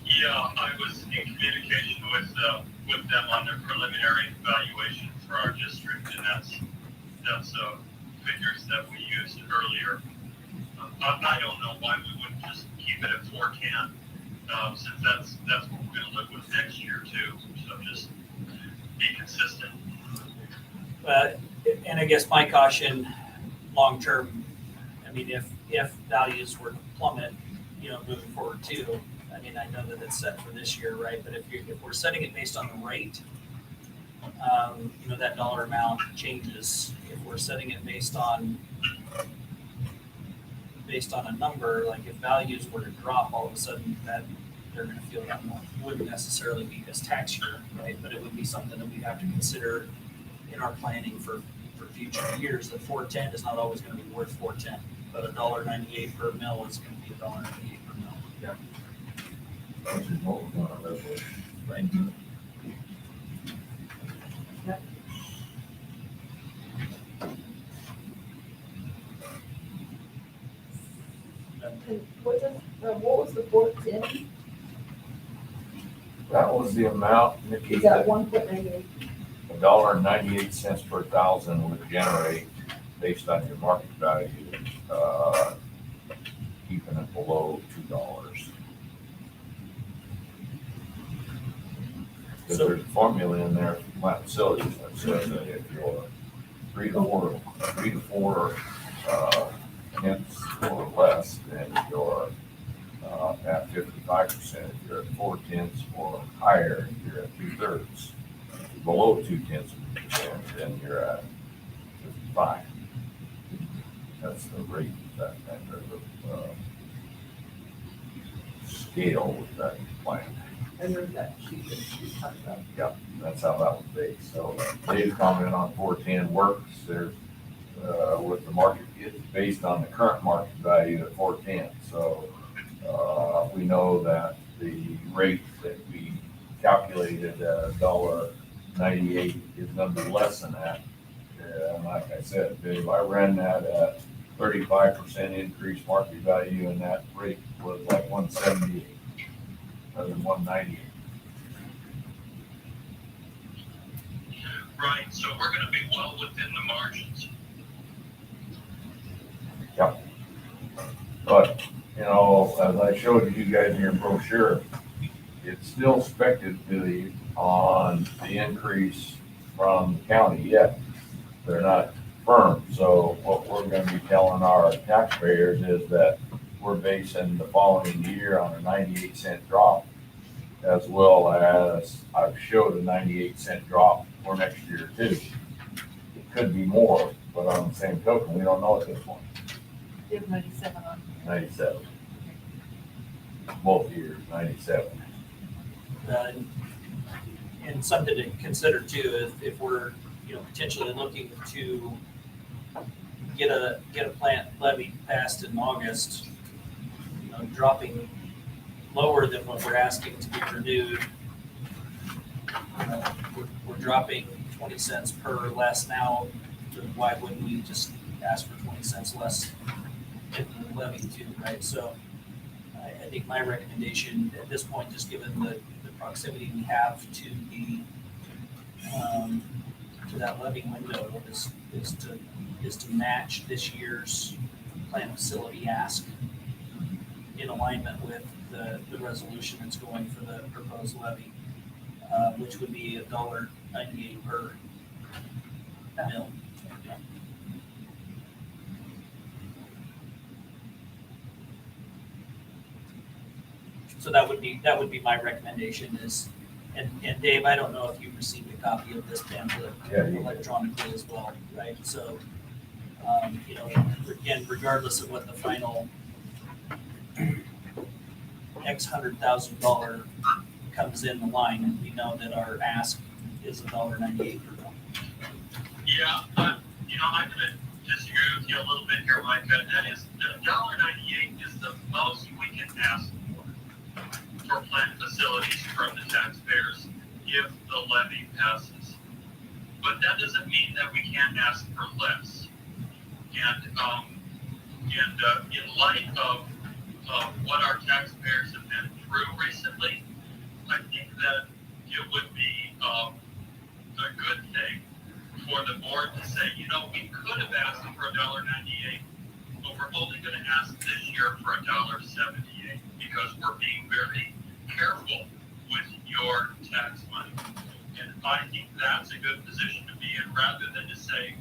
Yeah, I was in communication with them on their preliminary evaluation for our district, and that's figures that we used earlier. I don't know why we wouldn't just keep it at 410, since that's what we're gonna live with next year too, so just be consistent. And I guess my caution, long-term, I mean, if values were to plummet, moving forward too, I mean, I know that it's set for this year, right? But if we're setting it based on the rate, that dollar amount changes. If we're setting it based on a number, like if values were to drop all of a sudden, that they're going to feel that more. It wouldn't necessarily be this tax year, right? But it would be something that we have to consider in our planning for future years. That 410 is not always going to be worth 410, but $1.98 per mil is going to be $1.98 per mil. Yeah. Which is what we're gonna live with. Right. And what was the 410? That was the amount, Nikki, Is that that 1.98? $1.98 per thousand would generate based on your market value, keeping it below $2. Because there's a formula in there for plant facilities that says that if you're 3 to 4 tenths or less, then you're at 55%. If you're at 4 tenths or higher, you're at 2/3. Below 0.2%, then you're at 55. That's the rate, that scale with that plant. And there's that sheet that she talked about. Yeah, that's how that was based. So Dave's comment on 410 works. There's, with the market, it's based on the current market value at 410. So we know that the rate that we calculated at $1.98 is going to be less than that. And like I said, Dave, I ran that at 35% increased market value, and that rate was like 178 rather than 198. Right, so we're gonna be well within the margins. But, as I showed you guys in your brochure, it's still speculative on the increase from the county yet. They're not firm. So what we're going to be telling our taxpayers is that we're basing the following year on a 98-cent drop, as well as I've showed a 98-cent drop for next year too. It could be more, but on the same token, we don't know at this point. You have 97 on. 97. both years, 97. Uh, And something to consider too, if we're, potentially looking to get a plant levy passed in August, dropping lower than what we're asking to be renewed. We're dropping 20 cents per less now, then why wouldn't we just ask for 20 cents less in the levy too, right? So I think my recommendation at this point, just given the proximity we have to to that levy window is to match this year's plant facility ask in alignment with the resolution that's going for the proposed levy, which would be $1.98 per mil. So that would be my recommendation is, and Dave, I don't know if you received a copy of this pamphlet Yeah. electronically as well, right? So, again, regardless of what the final X $100,000 comes in the line, and we know that our ask is $1.98 per ton. Yeah, I'm gonna disagree with you a little bit here, Mike. That is, $1.98 is the most we can ask for plant facilities from the taxpayers if the levy passes. But that doesn't mean that we can't ask for less. And in light of what our taxpayers have been through recently, I think that it would be a good thing for the board to say, we could have asked for $1.98, but we're only going to ask this year for $1.78 because we're being very careful with your tax money. And I think that's a good position to be in, rather than to say,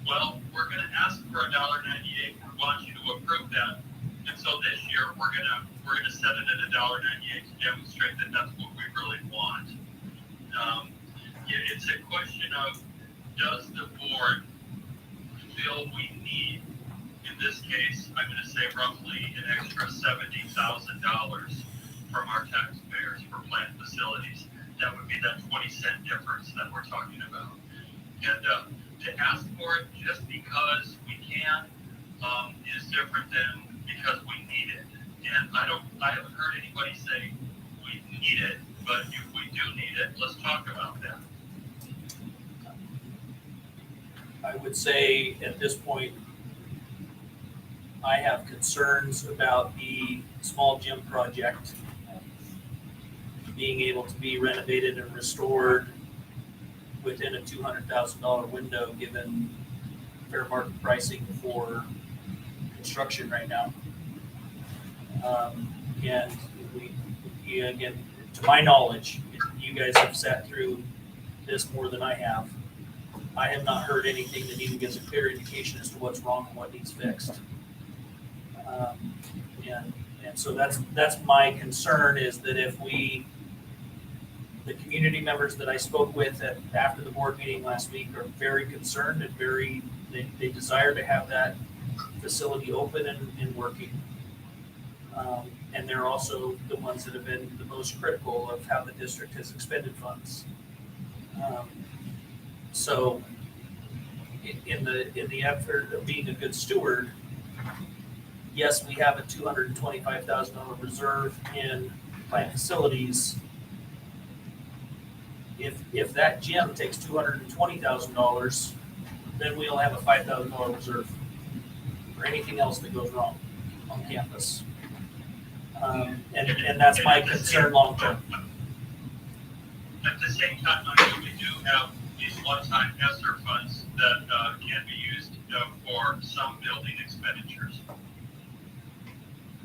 well, we're going to ask for $1.98. We want you to approve that. And so this year we're gonna set it at $1.98 to demonstrate that that's what we really want. It's a question of, does the board feel we need, in this case, I'm going to say roughly an extra $70,000 from our taxpayers for plant facilities? That would be that 20-cent difference that we're talking about. And to ask for it just because we can is different than because we need it. And I haven't heard anybody say we need it, but if we do need it, let's talk about that. I would say at this point, I have concerns about the small gym project being able to be renovated and restored within a $200,000 window, given fair market pricing for construction right now. And again, to my knowledge, you guys have sat through this more than I have. I have not heard anything that even gives a clear indication as to what's wrong and what needs fixed. And so that's my concern, is that if the community members that I spoke with after the board meeting last week are very concerned and they desire to have that facility open and working. And they're also the ones that have been the most critical of how the district has expended funds. So in the effort of being a good steward, yes, we have a $225,000 reserve in plant facilities. If that gym takes $220,000, then we'll have a $5,000 reserve for anything else that goes wrong on campus. And that's my concern long term. At the same time, we do have these one-time ESSER funds that can be used for some building expenditures.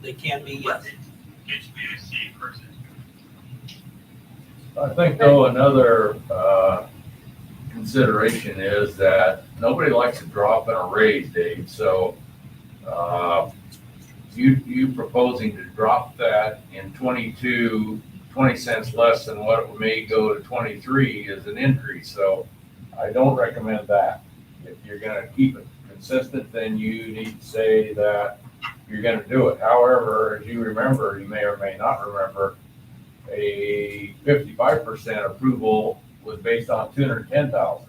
They can be, yes. HVAC, for example. I think though another consideration is that nobody likes a drop in a raise, Dave. So you proposing to drop that in 22, 20 cents less than what it may go to 23 is an increase. So I don't recommend that. If you're going to keep it consistent, then you need to say that you're gonna do it. However, as you remember, you may or may not remember, a 55% approval was based on 210,000.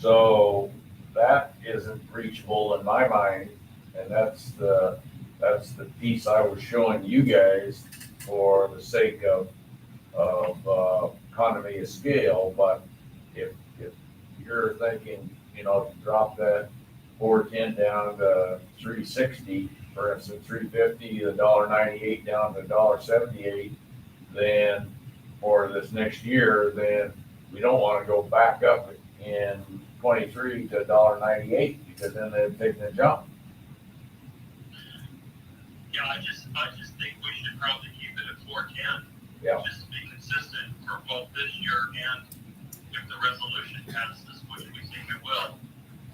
So that isn't reachable in my mind, and that's the piece I was showing you guys for the sake of economy of scale. But if you're thinking, to drop that 410 down to 360, for instance, 350, $1.98 down to $1.78, then for this next year, then we don't want to go back up in 23 to $1.98, because then they've taken a jump. Yeah, I just think we should probably keep it at 410. Yeah. Just to be consistent for both this year, and if the resolution passes, which we think it will,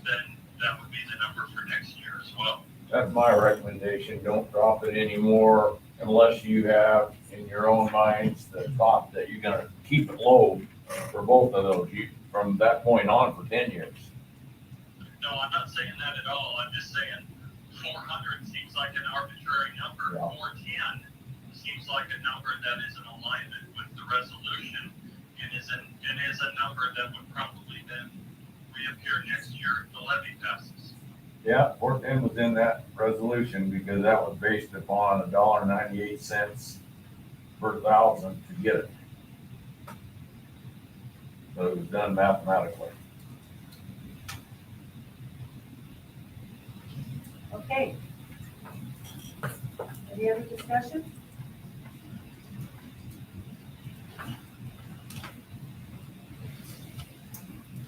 then that would be the number for next year as well. That's my recommendation. Don't drop it anymore unless you have in your own minds the thought that you're gonna keep it low for both of those from that point on for 10 years. No, I'm not saying that at all. I'm just saying 400 seems like an arbitrary number. Yeah. 410 seems like a number that is in alignment with the resolution and is a number that would probably then reappear next year if the levy passes. Yeah, 410 was in that resolution because that was based upon $1.98 per thousand to get it. So it was done mathematically. Okay. Any other discussion?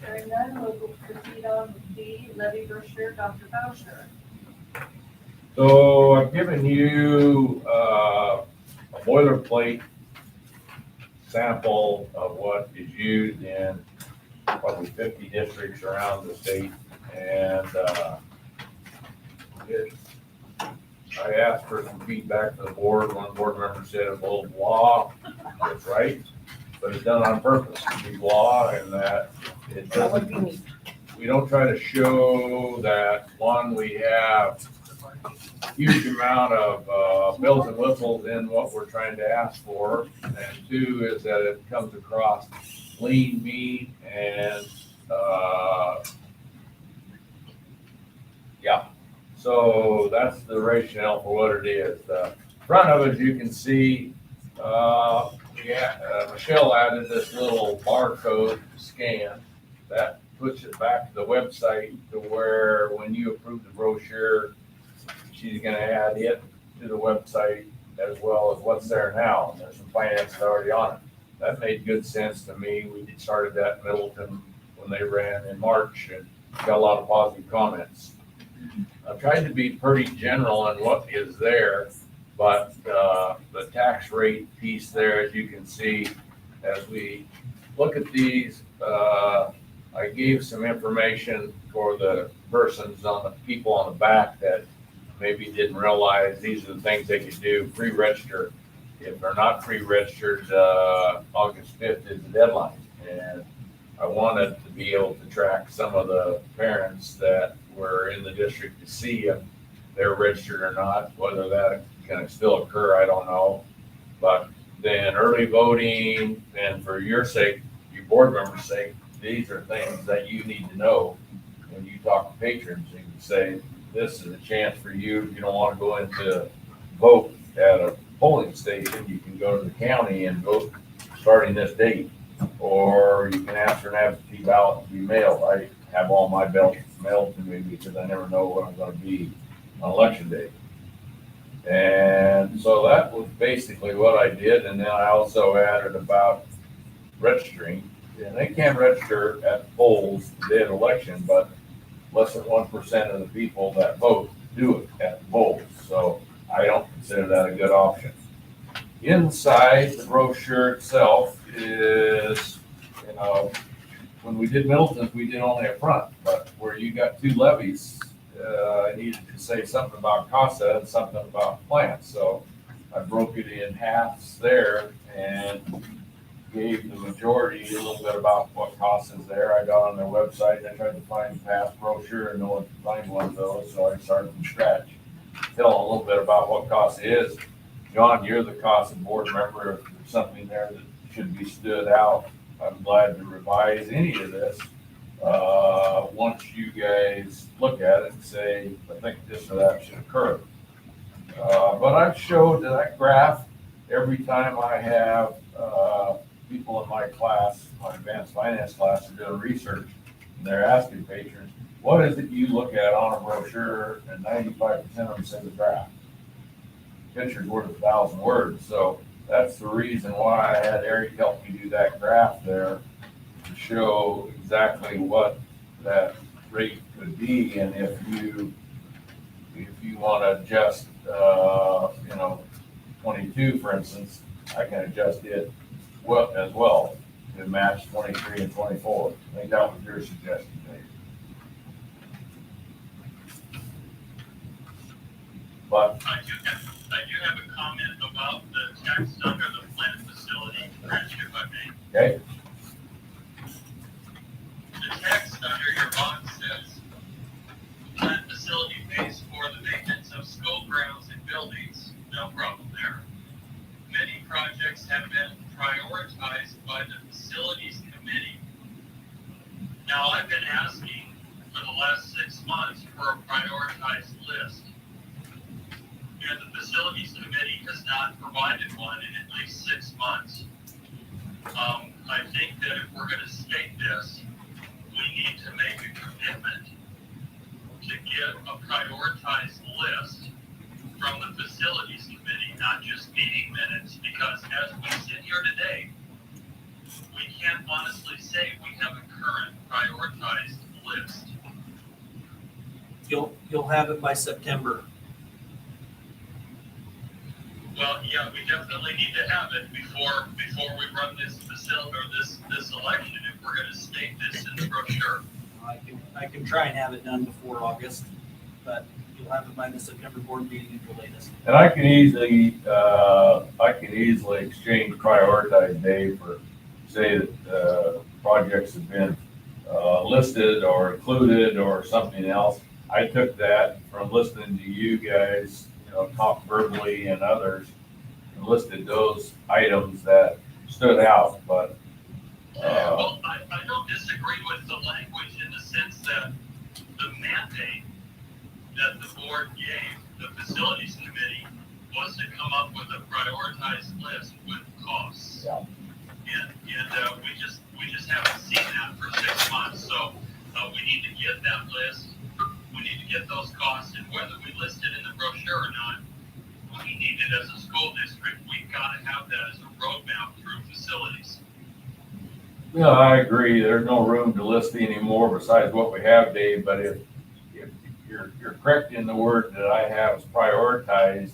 Hearing none, we'll proceed on with the levy brochure, Dr. Boucher. So I've given you a boilerplate sample of what is used in probably 50 districts around the state. And I asked for some feedback from the board. One board member said it's a little blah. That's right, but it's done on purpose to be blah, and that it doesn't, we don't try to show that, one, we have huge amount of bells and whistles in what we're trying to ask for, and two is that it comes across lean, mean, and yeah. So that's the rationale for what it is. The front of it, you can see, Michelle added this little barcode scan that puts it back to the website to where when you approve the brochure, she's gonna add it to the website as well as what's there now. And there's some finances already on it. That made good sense to me. We started that in Middleton when they ran in March and got a lot of positive comments. I've tried to be pretty general on what is there, but the tax rate piece there, as you can see, as we look at these, I gave some information for the persons on the people on the back that maybe didn't realize these are the things they could do, pre-register. If they're not pre-registered, August 5th is the deadline. And I wanted to be able to track some of the parents that were in the district to see if they're registered or not. Whether that can still occur, I don't know. But then early voting, and for your sake, your board members' sake, these are things that you need to know when you talk to patrons. You can say, this is a chance for you. If you don't want to go into vote at a polling station, you can go to the county and vote starting this date. Or you can ask for an absentee ballot to be mailed. I have all my ballots mailed to me because I never know what I'm going to be on election day. And so that was basically what I did. And then I also added about registering. And they can register at polls the day of election, but less than 1% of the people that vote do it at the polls. So I don't consider that a good option. Inside the brochure itself is, when we did Middleton's, we did only a front, but where you got two levies, I needed to say something about CASA and something about plants. So I broke it in halves there and gave the majority a little bit about what CASA is there. I got on their website and I tried to find past brochure and no one could find one of those, so I started from scratch. tell a little bit about what cost is. John, you're the cost and board member. If there's something there that should be stood out, I'm glad to revise any of this. Once you guys look at it and say, I think this or that should occur. But I've showed that graph every time I have, people in my class, my advanced finance class, are doing research, and they're asking patrons, what is it you look at on a brochure? And 95% of them say the graph. Picture's worth 1,000 words, so that's the reason why I had Eric help me do that graph there to show exactly what that rate could be, and if you want to adjust, 22, for instance, I can adjust it as well to match 23 and 24. I think that was your suggestion, Dave. But I do have a comment about the text under the plant facility, Rich, if I may. okay, The text under your box says, plant facility pays for the maintenance of school grounds and buildings. No problem there. Many projects have been prioritized by the facilities committee. Now, I've been asking for the last 6 months for a prioritized list. And the facilities committee has not provided one in at least 6 months. I think that if we're gonna state this, we need to make a commitment to get a prioritized list from the facilities committee, not just meeting minutes, because as we sit here today, we can't honestly say we have a current prioritized list. You'll have it by September. Well, yeah, we definitely need to have it before we run this facility or this election, if we're gonna state this in the brochure. I can try and have it done before August, but you'll have it by the September board meeting at the latest. and I can easily exchange prioritized day for, say that, projects have been, listed or included or something else. I took that from listening to you guys, talk verbally and others, and listed those items that stood out, but, Well, I don't disagree with the language in the sense that the mandate that the board gave the facilities committee was to come up with a prioritized list with costs. Yeah. And we just haven't seen that for 6 months, so, we need to get that list. We need to get those costs, and whether we list it in the brochure or not, we need it as a school district. We've got to have that as a roadmap through facilities. yeah, I agree. There's no room to list anymore besides what we have, Dave, but if you're correct in the word that I have is prioritized,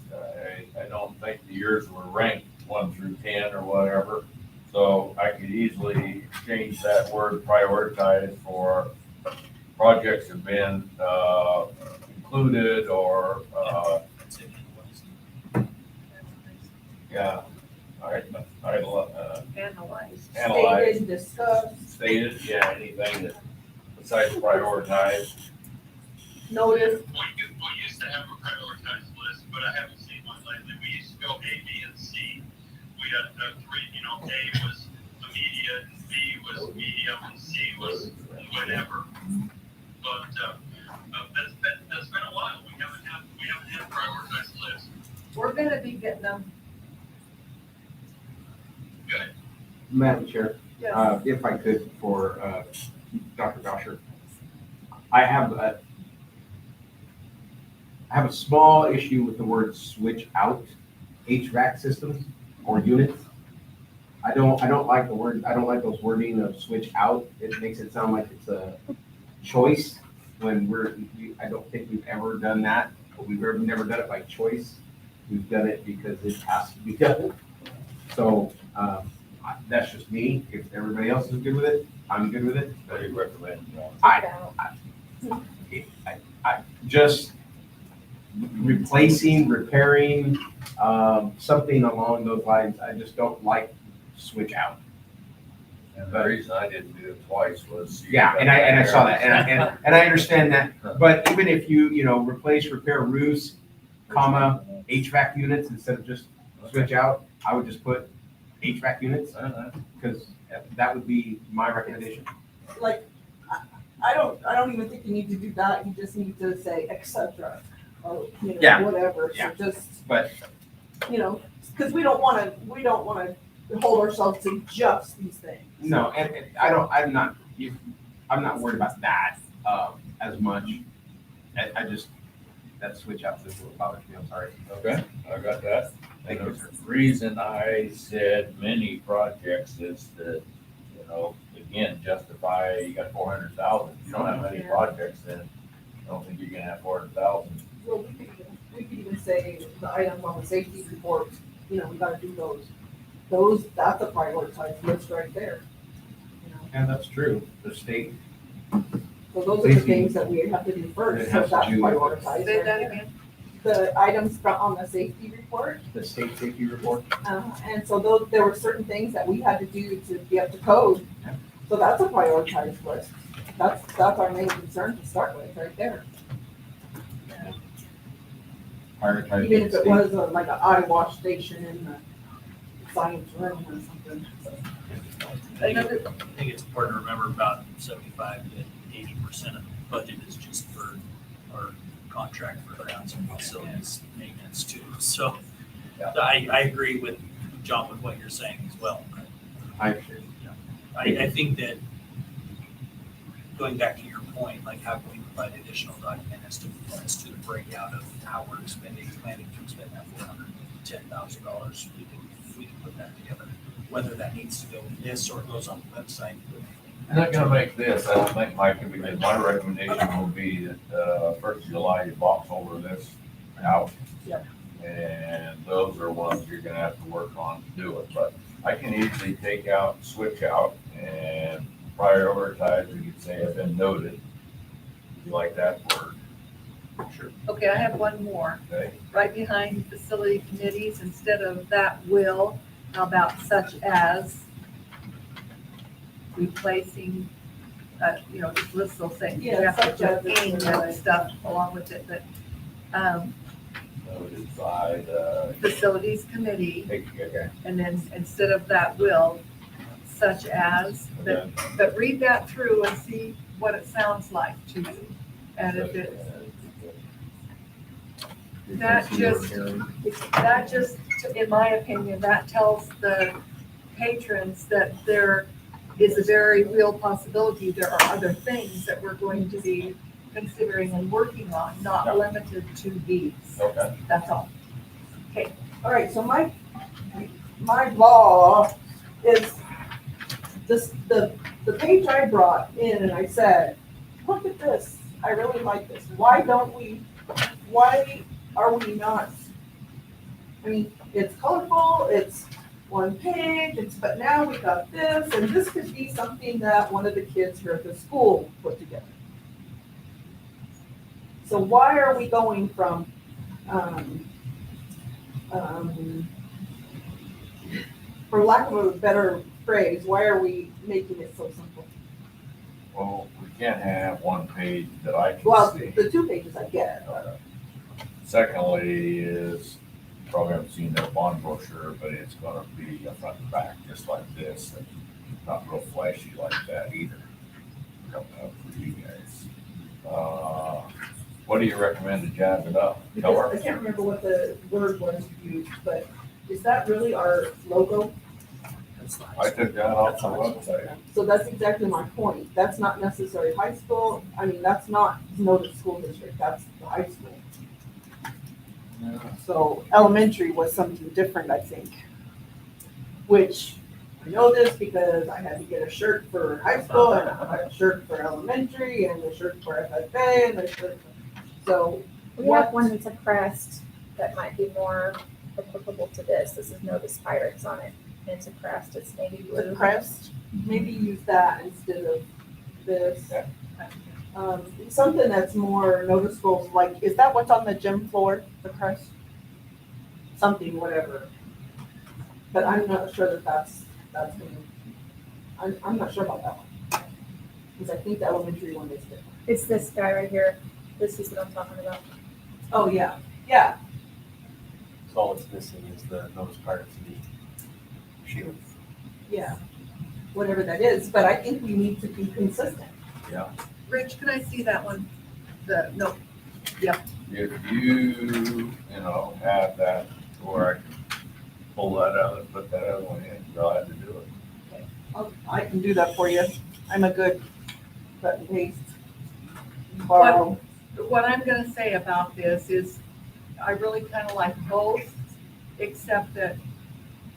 I don't think the years were ranked 1 through 10 or whatever. So I could easily exchange that word prioritized for projects have been, included or, yeah, Analyzed. Analyzed. Stated, discussed, stated, yeah, anything that besides prioritized. noted. We used to have a prioritized list, but I haven't seen one lately. We used to go A, B, and C. We had three, A was immediate, B was medium, and C was whatever. But that's been a while. We haven't had a prioritized list. We're gonna be getting them. Good. Madam Chair, Yes. if I could, for Dr. Gosher, I have a small issue with the word switch out HVAC systems or units. I don't like the word, I don't like those wording of switch out. It makes it sound like it's a choice when I don't think we've ever done that. We've never done it by choice. We've done it because it has to be done. So, that's just me. If everybody else is good with it, I'm good with it. What do you recommend, John? I just replacing, repairing, something along those lines. I just don't like switch out. And the reason I didn't do it twice was. Yeah, and I saw that, and I understand that. But even if you replace, repair roofs, comma, HVAC units instead of just switch out. I would just put HVAC units, because that would be my recommendation. Like, I don't even think you need to do that, you just need to say et cetera, or, Yeah. whatever, so Yeah. just, But because we don't wanna hold ourselves to just these things. no, and I'm not worried about that, as much. I just, that switch out this will bother me, I'm sorry. Okay, I got that. Thank you, sir. The reason I said many projects is that, again, justify, you got 400,000. You don't have many Yeah. projects, then I don't think you're gonna have 400,000. Well, we could even say the items on the safety report, we gotta do those. That's a prioritized list right there. And that's true, the state, So those are the things that we have to do first, It so has to that's do with- prioritized. Say right that there. again. The items on the safety report, the state safety report. and so there were certain things that we had to do to be up to code. Yeah. So that's a prioritized list. That's our main concern to start with, right there. Prioritize Even if it state. was like an eye wash station in the science room or something. I think it's important to remember about 75 to 80% of the budget is just for our contract for grounds and facilities maintenance too. So I agree with John with what you're saying as well. I think that going back to your point, like how can we provide additional document as to the breakout of how we're planning to spend that $410,000. We can put that together, whether that needs to go in this or goes on the website. I'm not gonna make this, I don't think, Mike, because my recommendation will be that, 1st of July, you box over this out. Yep. And those are ones you're gonna have to work on to do it, but I can easily take out, switch out, and prioritize, we could say, have been noted. You like that word, Sure. Okay, I have one more. okay? Right behind facility committees, instead of that will, how about such as replacing, just list those things. You Yeah, have to such as put is any really- other stuff along with it, but, Noted by the, facilities committee, okay, and then instead of that will, such as, but read that through and see what it sounds like to you. And if it, that just, in my opinion, that tells the patrons that there is a very real possibility there are other things that we're going to be considering and working on, Yeah. not limited to these. Okay. That's all. All right, so my law is this, the page I brought in and I said, look at this, I really like this. Why are we not? I mean, it's colorful, it's one page, but now we got this, and this could be something that one of the kids here at the school put together. So why are we going from, for lack of a better phrase, why are we making it so simple? well, we can't have one page that I Well, can see. the 2 pages I get, Secondly is, probably haven't seen their bond brochure, but it's gonna be a front and back, just like this, and not real flashy like that either. Coming up for you guys. What do you recommend to jazz it up? because I Color? can't remember what the word was used, but is that really our logo? That's the high I school. took that off the website. So that's exactly my point. That's not necessarily high school. I mean, that's not Notice School District, that's the high school. So elementary was something different, I think. Which, I know this because I had to get a shirt for high school and a shirt for elementary and a shirt for FFA and a shirt, so. We have one that's a crest that might be more applicable to this. This is Notice Pirates on it. And it's a crest, it's navy The blue. crest, maybe use that instead of this. Yeah. Something that's more noticeable, like, is that what's on the gym floor, the crest? Something, whatever. But I'm not sure that that's gonna, I'm not sure about that one. Because I think the elementary one is different. It's this guy right here. This is what I'm talking about. Oh, yeah, yeah, all it's missing is the notice card of the shield. Yeah, whatever that is, but I think we need to be consistent. Rich, can I see that one? No, If you have that, or I can pull that out and put that other one in, glad to do it. I can do that for you. I'm a good cut and paste. Borrow. what I'm gonna say about this is, I really kind of like both, except that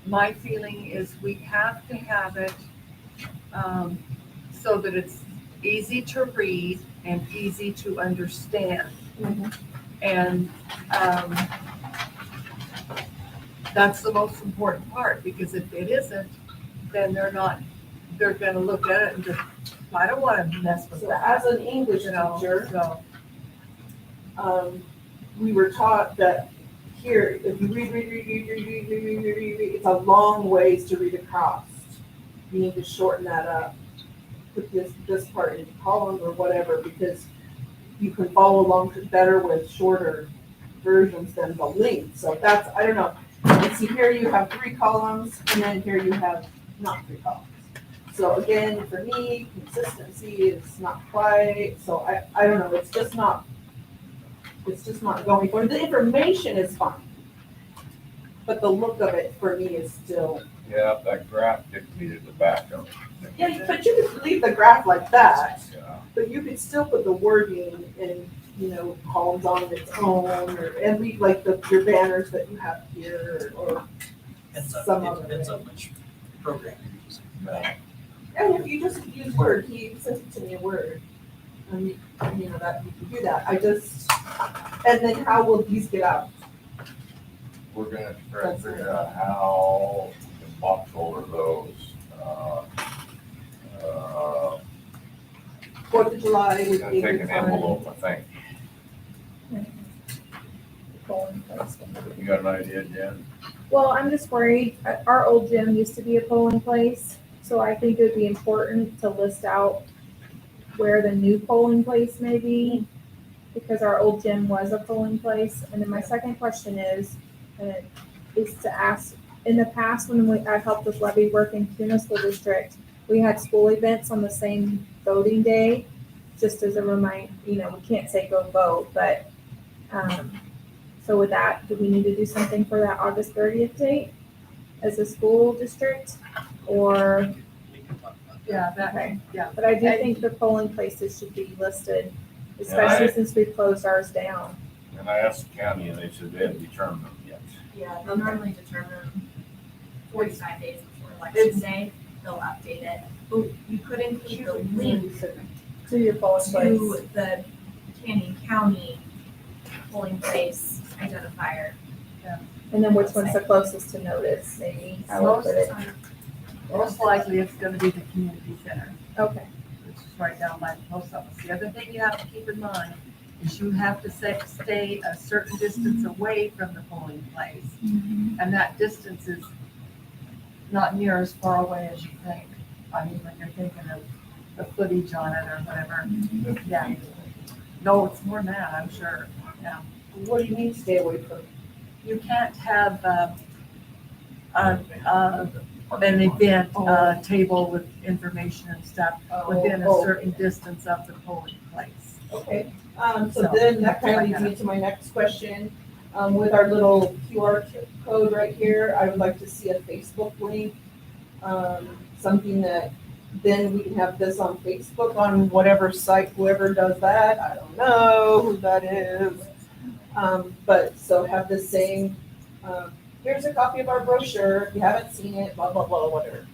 my feeling is we have to have it so that it's easy to read and easy to understand. Mhm. And that's the most important part, because if it isn't, then they're gonna look at it and just, I don't wanna mess with So that. as an English You know, teacher, so, we were taught that here, if you read, it's a long ways to read across. You need to shorten that up, put this part into columns or whatever, because you can follow along better with shorter versions than the length. So that's, I don't know. And see, here you have 3 columns, and then here you have not 3 columns. So again, for me, consistency is not quite, so I don't know, it's just not going for, the information is fine. But the look of it for me is still, Yeah, that graph dictated the back of it. yeah, but you could leave the graph like that, Yeah. but you could still put the wording in, columns on its own, and leave like your banners that you have here, or Depends some on, other it depends way. on which program you're using. And if you just use Word, he sent it to me in Word. And that you can do that. And then how will these get out? We're gonna try to figure out how to box folder those. 4th of July would Gonna be take the an time. envelope, I think. You got an idea, Jen? Well, I'm just worried, our old gym used to be a polling place, so I think it would be important to list out where the new polling place may be, because our old gym was a polling place. And then my second question is to ask, in the past, when I helped with levy work in Kuna School District, we had school events on the same voting day, just as a reminder, we can't say go vote, but, so with that, do we need to do something for that August 30th date as a school district? Or, We can talk about that. yeah, okay, yeah. but I do think the polling places should be listed, especially Yeah, since we've closed ours down. And I asked the county and they said they hadn't determined them yet. Yeah, they'll normally determine 45 days before election day, they'll update it. But you could include the link To your polling place. to the Canyon County polling place identifier. And then which one's the closest to notice, maybe, I would put it. Most likely it's gonna be the community center, Okay, which is right down by the post office. The other thing you have to keep in mind is you have to stay a certain distance away from the polling place. And that distance is not near as far away as you think. I mean, when you're thinking of the footage on it or whatever. Yeah. No, it's more than that, I'm sure. Yeah. What do you mean stay away from? You can't have an event table with information and stuff within a certain distance of the polling place. Okay, so then that kind of leads me to my next question. With our little QR code right here, I would like to see a Facebook link. Something that, then we can have this on Facebook, on whatever site, whoever does that, I don't know who that is. But so have the same, here's a copy of our brochure, if you haven't seen it, blah, blah, blah, whatever.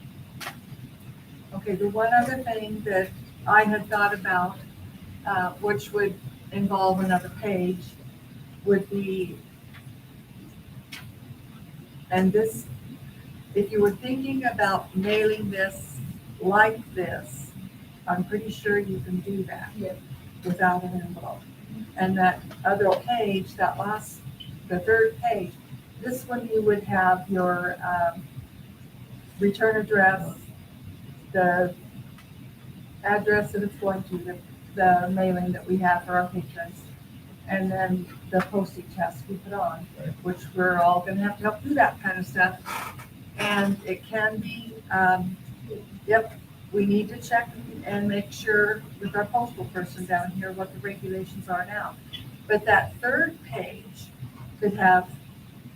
Okay, the one other thing that I had thought about, which would involve another page, would be, and this, if you were thinking about mailing this like this, I'm pretty sure you can do that. Yeah. Without an envelope. And that other page, the third page, this one you would have your return address, the address that it's going to, the mailing that we have for our patrons, And then the postage has to be put on, which we're all gonna have to help do that kind of stuff. And it can be, yep, we need to check and make sure with our postal person down here what the regulations are now. But that third page could have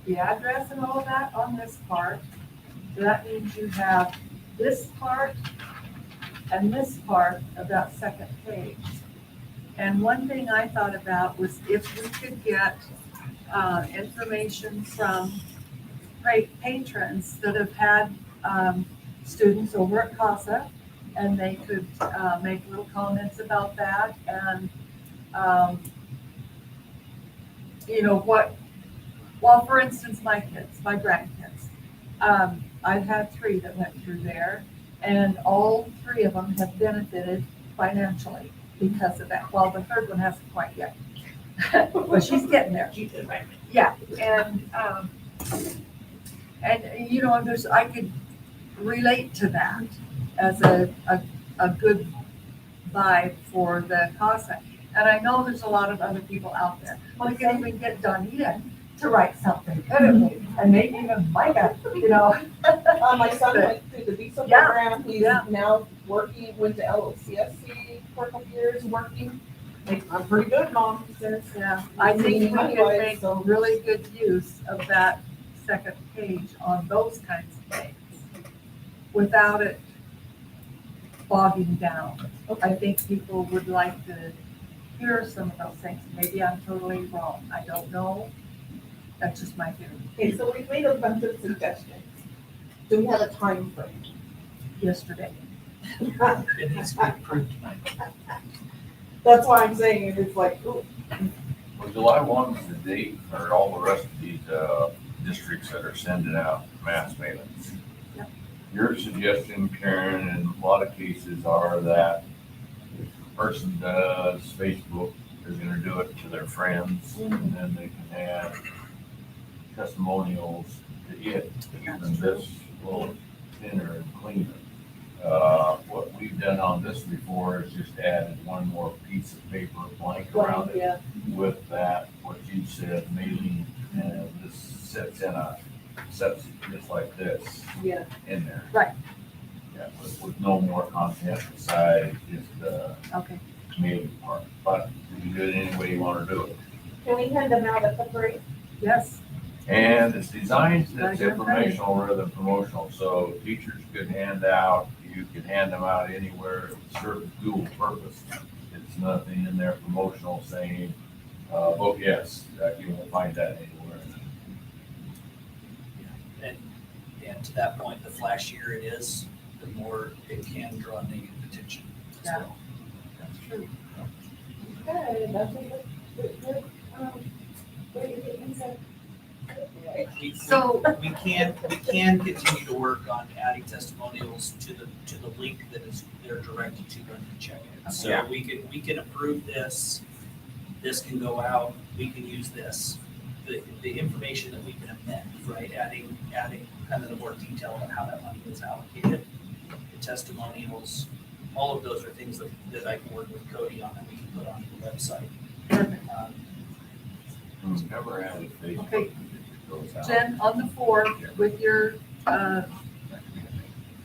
the address and all of that on this part. So that means you have this part and this part of that second page. And one thing I thought about was if we could get information from patrons that have had students over at CASA, and they could make little comments about that, and you know what, well, for instance, my kids, my grandkids, I've had 3 that went through there, and all 3 of them have benefited financially because of that. Well, the third one hasn't quite yet, but she's getting there. She did right. Yeah, and you know, I could relate to that as a good vibe for the CASA. And I know there's a lot of other people out there. We can even get Donita to write something, couldn't we? And maybe even Micah, you know. My son went through the visa Yeah, program, he's yeah. now working, went to LCSC for a couple years, working. Like, I'm pretty good, Mom, he says. Yeah, I think we can make really good use of that second page on those kinds of things without it bogging down. I think people would like to hear some of those things. Maybe I'm totally wrong. I don't know. That's just my theory. Okay, so we've made a bunch of suggestions. Do we have a time frame? Yesterday. It needs to be approved tonight. That's why I'm saying it, it's like, ooh, Well, July 1 is the date for all the rest of these districts that are sending out mass mailings. Yep. Your suggestion, Karen, in a lot of cases are that if a person does Facebook, they're gonna do it to their friends, and then they can add testimonials to it, even this little thinner and cleaner. What we've done on this before is just added one more piece of paper blank around it yeah. with that, what you said, mailing, and this sets just like this Yeah. in there. Right. Yeah, with no more content besides just the Okay. mailing part, but you can do it any way you wanna do it. Can we hand them out at the parade? Yes. And it's designed, it's Gotta get 'em ready. informational rather than promotional, so teachers could hand out, you can hand them out anywhere, it serves dual purpose. It's nothing in there promotional saying, vote yes, you won't find that anywhere. And to that point, the flashier it is, the more it can draw negative attention as Yeah. well. That's true. Okay, that's a good, way to get inside. So- We can continue to work on adding testimonials to the link that is, they're directed to when they check it. So Yeah. we can approve this can go out, we can use this. The information that we can amend, right, adding kind of the more detail on how that money is allocated, the testimonials, all of those are things that I can work with Cody on and we can put on the website. We've never added Facebook. Okay. It goes out. Jen, on the 4th, with your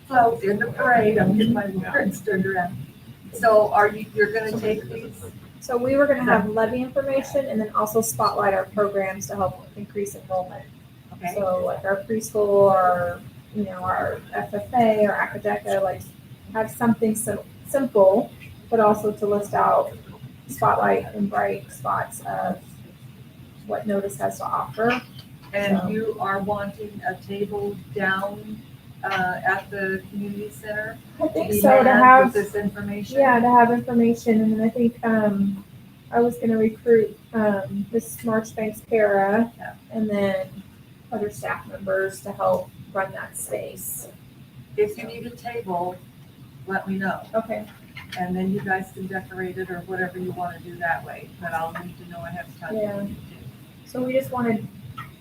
float in the parade, I'm getting my words turned around. So you're gonna take these? So we were gonna have levy information and then also spotlight our programs to help increase enrollment. Okay. So like our preschool, our, our FFA, our Academica, like have something simple, but also to list out spotlight and bright spots of what Notice has to offer. And you are wanting a table down at the community center? I think be so, to manned have, with this information? yeah, to have information, and then I think, I was gonna recruit, this Marchbanks para, Yeah. and then other staff members to help run that space. If you need a table, let me know, Okay, and then you guys can decorate it or whatever you wanna do that way, but I'll need to know ahead of time. Yeah. so we just wanted,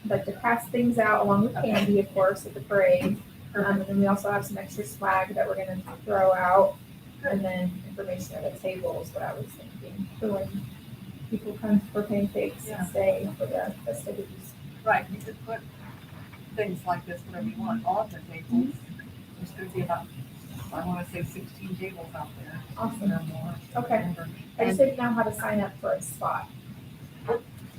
like, to pass things out along with candy, of course, at the parade. And then we also have some extra swag that we're gonna throw out, and then information at the table is what I was thinking, for when people come for pancakes Yeah. and stay for the festivities. Right, you could put things like this, whatever you want, on the tables. There's gonna be about, I wanna say 16 tables out there. Awesome. Or more. Okay. I just didn't know how to sign up for a spot.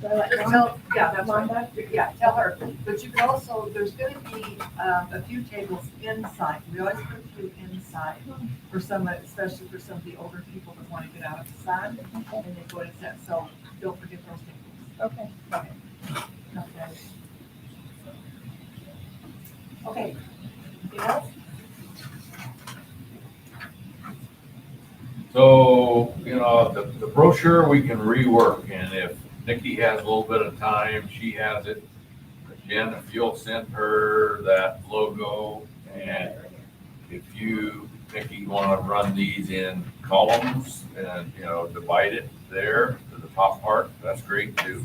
Do I let Just Ron- tell, yeah, that's right. Rhonda? Yeah, tell her, but you can also, there's gonna be, a few tables inside, we always put a few inside for some, especially for some of the older people that wanna get out of the sun, and they go to set, so don't forget those tables. Okay. Okay, anything else? So, the brochure we can rework, and if Nikki has a little bit of time, she has it. Again, if you'll send her that logo, and if you, Nikki, want to run these in columns and, divide it there to the top part, that's great too.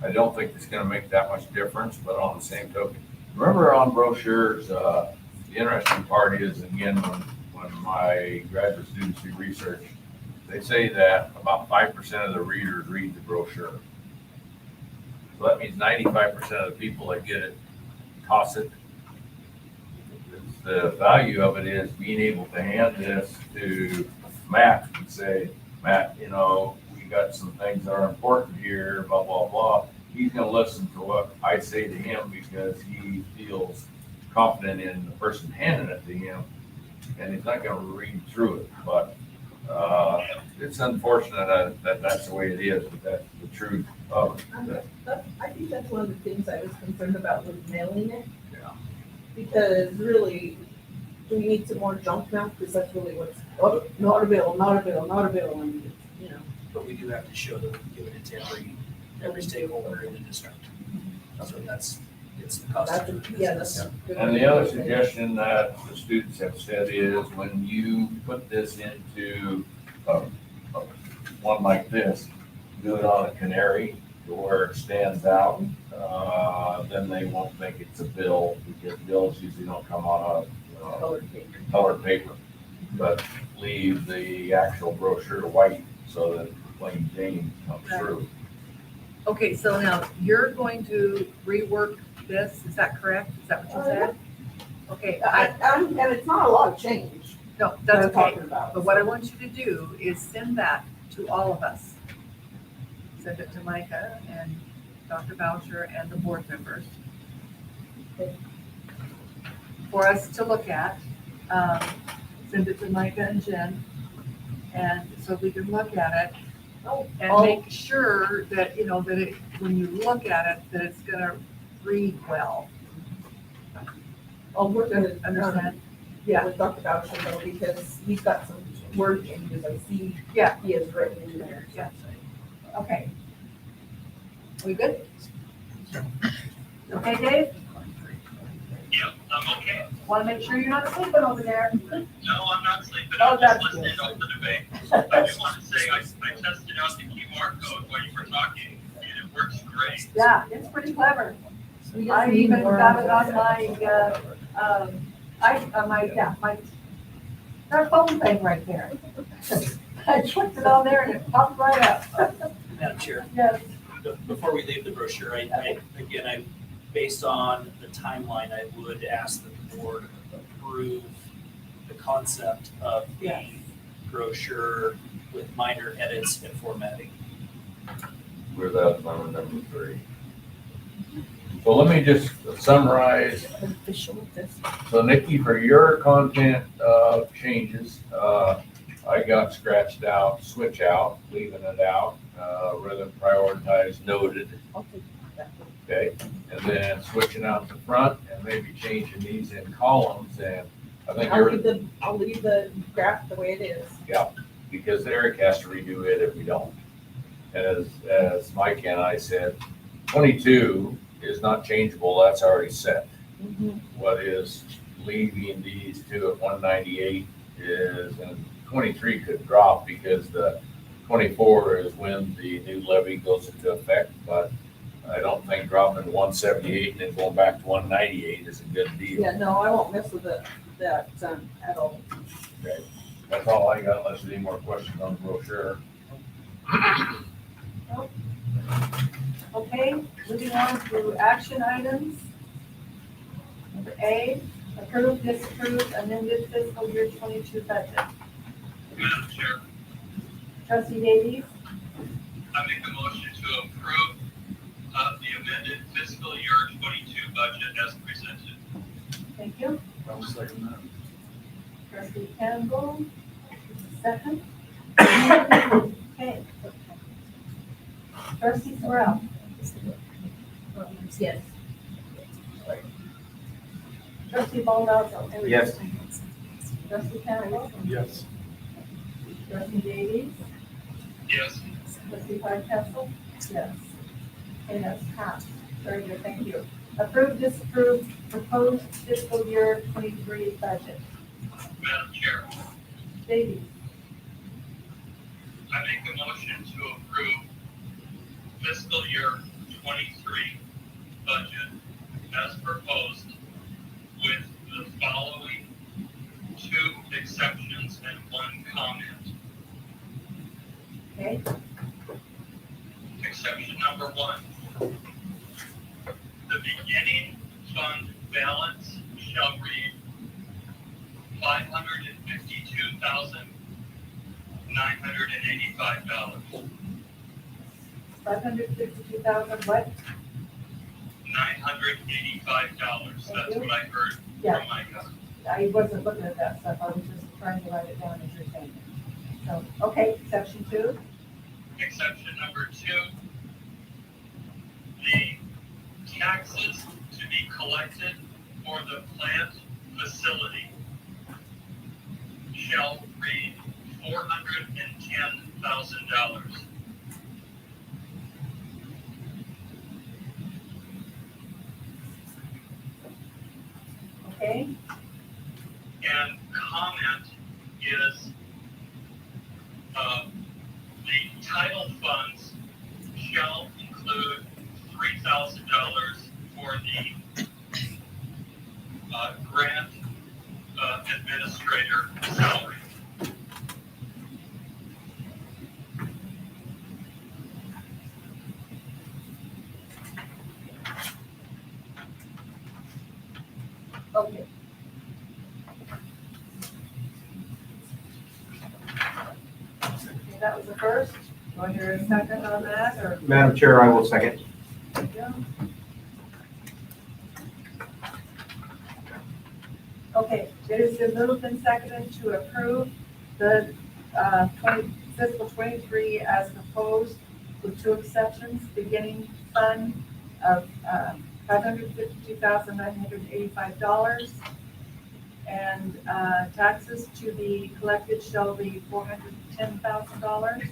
I don't think it's gonna make that much difference, but on the same token, remember on brochures, the interesting part is, again, when my graduate students do research, they say that about 5% of the readers read the brochure. So that means 95% of the people that get it toss it. The value of it is being able to hand this to Matt and say, Matt, we got some things that are important here, blah, blah, blah. He's gonna listen to what I say to him because he feels confident in the person handing it to him. And he's not gonna read through it, but it's unfortunate that that's the way it is, but that's the truth of it. I think that's one of the things I was concerned about with mailing it. Yeah. Because really, do we need some more junk now? Because that's really what's, oh, not a bill, not a bill, not a bill, and, But we do have to show that we give it to every stakeholder in the district. So it's the cost that's, of doing yeah, business. that's. good. And the other suggestion that the students have said is when you put this into one like this, do it on a canary to where it stands out, then they won't think it's a bill, because bills usually don't come on a Colored paper. colored paper, but leave the actual brochure white so that plain Jane comes through. Okay, so now you're going to rework this, is that correct? Is that what you said? Okay, And it's not a lot of change no, that that's I'm okay. talking about. But what I want you to do is send that to all of us. Send it to Micah and Dr. Boucher and the board members. For us to look at. Send it to Micah and Jen. And so we can look at it and make sure that, that it, when you look at it, that it's gonna read well. I'll work on it, Understand? with Dr. Boucher though, because he's got some word changes I see. Yeah. He has written in there. Yeah. Okay. We good? Okay, Dave? Yep, I'm okay. Want to make sure you're not sleeping over there. No, I'm not sleeping. Oh, I'm that's just listening good. to the debate. I do want to say, I tested out the QR code while you were talking, and it works great. Yeah, it's pretty clever. We just I need even more got of it on that. my that phone thing right there. I clicked it on there and it popped right up. Madam Chair, Yes. before we leave the brochure, I, based on the timeline, I would ask that the board approve the concept of the Yes. brochure with minor edits and formatting. We're that on number 3. So let me just summarize. So Nikki, for your content changes, I got scratched out, switch out, leaving it out, rather than prioritize noted. Okay, and then switching out the front and maybe changing these in columns, and I think I'll leave the graph the way it is. because Eric has to redo it if we don't. As Mike and I said, 22 is not changeable, that's already set. What is leaving these two at 198 is, and 23 could drop because the 24 is when the new levy goes into effect, but I don't think dropping to 178 and then going back to 198 is a good deal. Yeah, no, I won't mess with that at all. Okay, that's all I got, unless there's any more questions on the brochure. moving on to action items. Number A, approve, disapprove amended fiscal year 22 budget. Madam Chair, Trustee Davies, I make a motion to approve the amended fiscal year 22 budget as presented. thank you. I'll second that. Trustee Campbell, second. Okay. Trustee Sorrell. Yes. Trustee Baldazzo. Yes. Trustee Campbell. Yes. Trustee Davies. Yes. Trustee Castle. Yes. Okay, that's passed. Very good, thank you. Approve, disapprove proposed fiscal year 23 budget. Madam Chair, Davies. I make a motion to approve fiscal year 23 budget as proposed with the following 2 exceptions and 1 comment. Okay, Exception number 1. The beginning fund balance shall read $552,985. 552,000, what? $985. That's what I heard Yeah. from my cousin. I wasn't looking at that stuff, I was just trying to write it down as you're saying it. So, okay, section 2, Exception number 2, the taxes to be collected for the plant facility shall read $410,000. okay? And comment is, the title funds shall include $3,000 for the grant administrator salary. Okay. Okay, that was the first. Do I hear a second on that, or? Madam Chair, I will second. Yeah. Okay, it has been moved and seconded to approve the fiscal 23 as proposed with 2 exceptions, beginning fund of $552,985, and taxes to be collected shall be $410,000,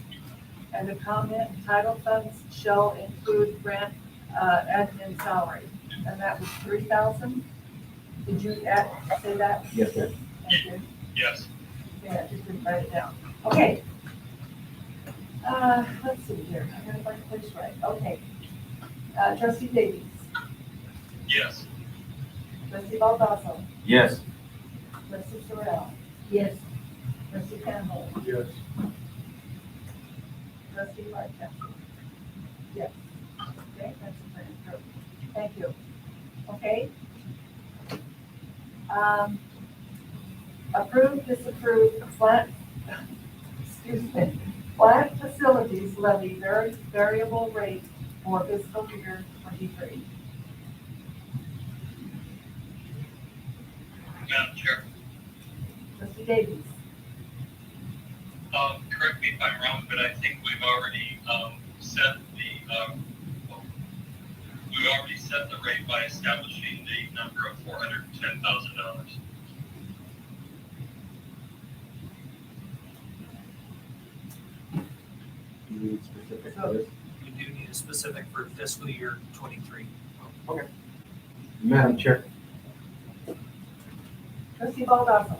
and the comment, title funds shall include grant admin salary, and that was 3,000. Did you say that? Yes, ma'am. Thank you. Yes. Yeah, I just didn't write it down. Okay. Let's see here, I'm gonna find the place right, okay. Trustee Davies, Yes. trustee Baldazzo, Yes. trustee Sorrell. Yes. Trustee Campbell, Yes. trustee Lightfoot. Yes. Okay, that's approved. Thank you. Okay. Approve, disapprove, plant, excuse me, plant facilities levy variable rate for fiscal year 23. Madam Chair, Trustee Davies, correct me if I'm wrong, but I think we've already set the rate by establishing the number of $410,000. Do you need specific for this? We do need a specific for fiscal year 23. Madam Chair, trustee Baldazzo,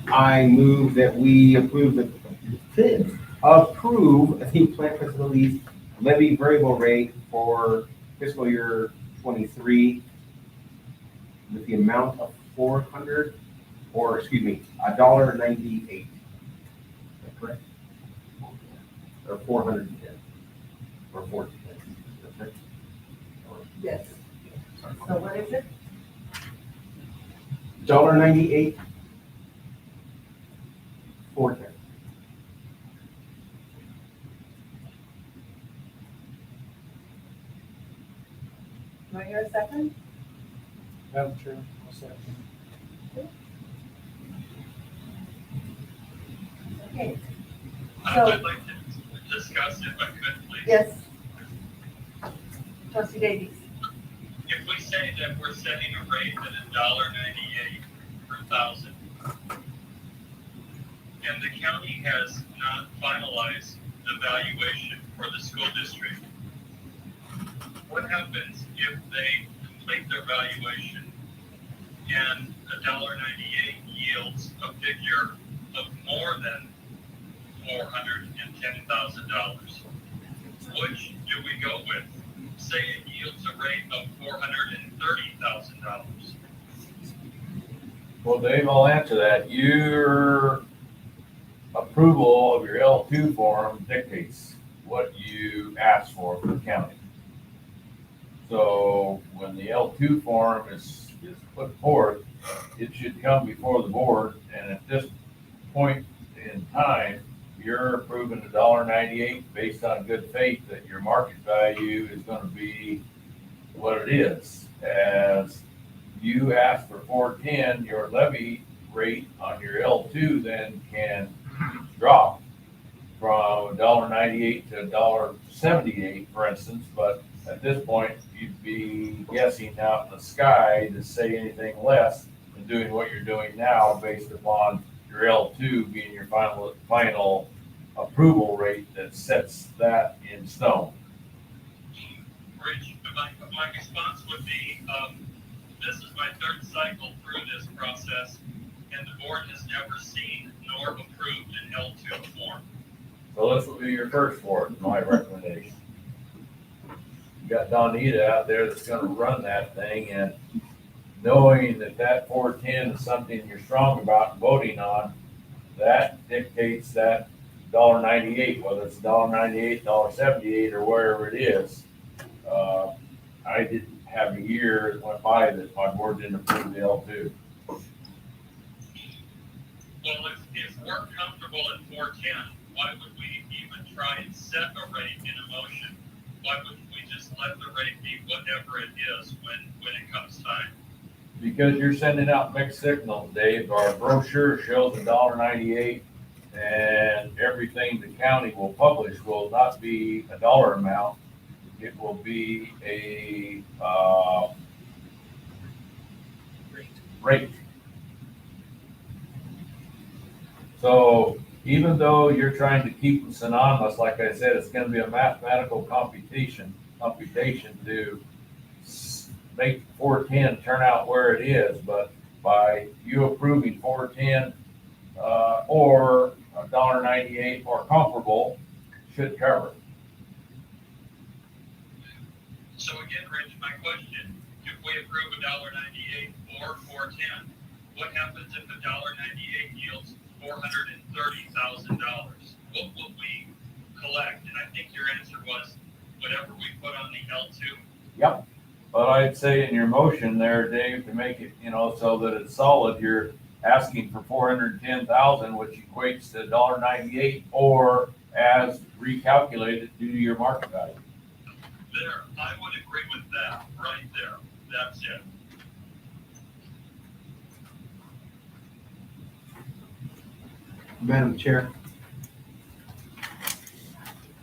I move that we approve the plant facilities levy variable rate for fiscal year 23 with the amount of $1.98. Is that correct? Or 410, or 410. That's right. Yes. So what is it? $1.98. 410. Do I hear a second? Madam Chair, I'll second. Okay. I'd like to discuss if I could, please. Yes. Trustee Davies. If we say that we're setting a rate at $1.98 per thousand, and the county has not finalized the valuation for the school district, what happens if they complete their valuation and $1.98 yields a figure of more than $410,000? Which do we go with? Say it yields a rate of $430,000. Well, Dave, I'll answer that. Your approval of your L2 form dictates what you ask for from the county. So when the L2 form is put forth, it should come before the board, and at this point in time, you're approving $1.98 based on good faith that your market value is gonna be what it is. As you ask for 410, your levy rate on your L2 then can drop from $1.98 to $1.78, for instance, but at this point, you'd be guessing out in the sky to say anything less than doing what you're doing now based upon your L2 being your final approval rate that sets that in stone. Rich, my response would be, this is my third cycle through this process, and the board has never seen nor approved an L2 form. So this will be your first for it, my recommendation. You got Donita out there that's gonna run that thing, and knowing that that 410 is something you're strong about voting on, that dictates that $1.98, whether it's $1.98, $1.78, or wherever it is. I didn't have a year that went by that my board didn't approve the L2. Well, if we're comfortable at 410, why would we even try and set a rate in a motion? Why wouldn't we just let the rate be whatever it is when it comes time? Because you're sending out mixed signals, Dave. Our brochure shows $1.98, and everything the county will publish will not be a dollar amount. It will be a rate. So even though you're trying to keep them synonymous, like I said, it's going to be a mathematical computation to make 410 turn out where it is. But by you approving 410 or $1.98 or comparable, should cover it. So again, Rich, my question, if we approve $1.98 or 410, what happens if $1.98 yields $430,000? What will we collect? And I think your answer was whatever we put on the L2. Yep. But I'd say in your motion there, Dave, to make it, so that it's solid, you're asking for 410,000, which equates to $1.98, or as recalculated due to your market value. There, I would agree with that right there. That's it. Madam Chair.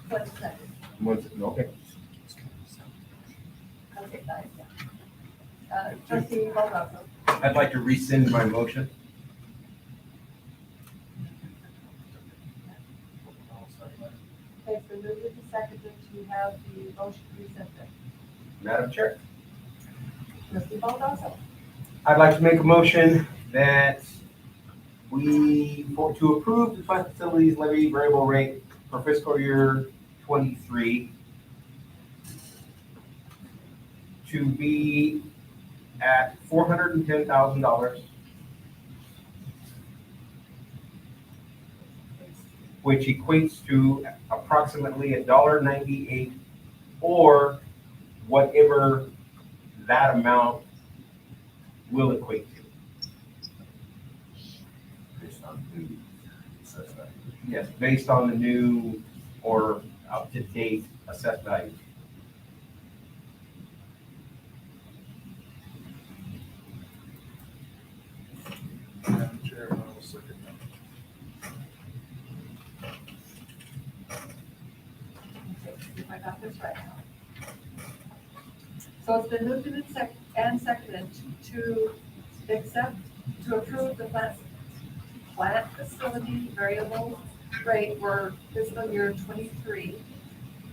What's that? Okay. Okay, guys. Trustee Baldasso. I'd like to rescind my motion. Okay, so moved and seconded to have the motion rescinded. Madam Chair. Trustee Baldasso. I'd like to make a motion that to approve the fund facilities levy variable rate for fiscal year 23 to be at $410,000, which equates to approximately $1.98, or whatever that amount will equate to. Based on new assessed value. Yes, based on the new or up-to-date assessed value. Madam Chair, I will second that. See if I got this right now. So it's been moved and seconded to accept, to approve the plant facility variable rate for fiscal year 23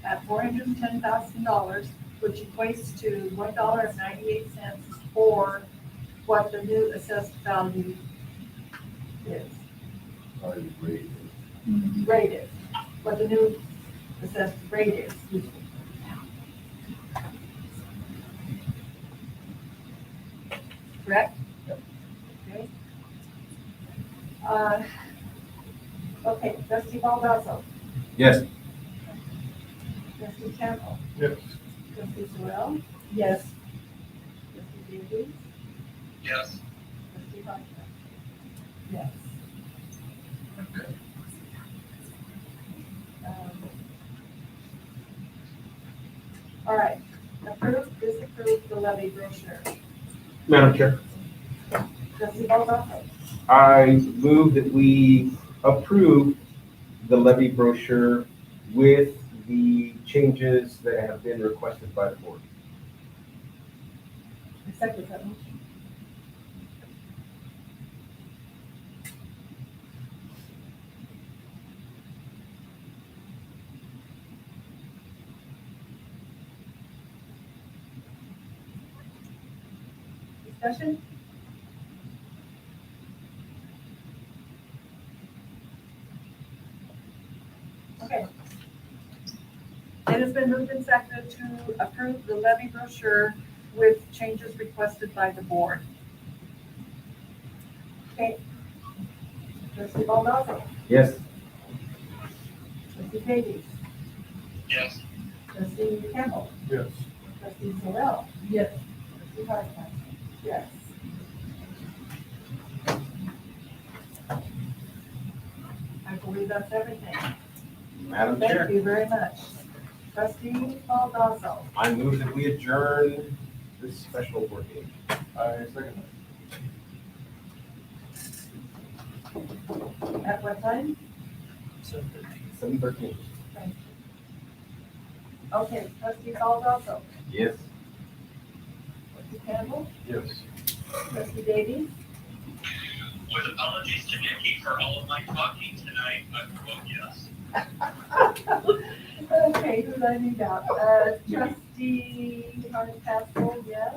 at $410,000, which equates to $1.98 for what the new assessed value is, Already raised. rate is, what the new assessed rate is. Excuse me. Correct? Okay. Okay, trustee Baldazzo, Yes. trustee Campbell, Yes. trustee Sorrell? Yes. Trustee Davies? Yes. Trustee Huckrow? Yes. All right, approve, disapprove the levy brochure. Madam Chair, Trustee Baldazzo? I move that we approve the levy brochure with the changes that have been requested by the board. I second that motion. Discussion? Okay. It has been moved and seconded to approve the levy brochure with changes requested by the board. Okay. Trustee Baldazzo? Yes. Trustee Davies? Yes. Trustee Campbell? Yes. Trustee Sorrell? Yes. Trustee Huckrow? Yes. I believe that's everything. Madam Thank Chair, you very much. Trustee Baldazzo? I move that we adjourn this special board meeting. I second At what time? 7:15. 7:13. Thank you. Okay, trustee Baldazzo? Yes. Trustee Campbell? that. Yes. Trustee Davies? With apologies to Nikki for all of my talking tonight, I vote yes. Okay, who do I leave out? Trustee Hardcastle, yes.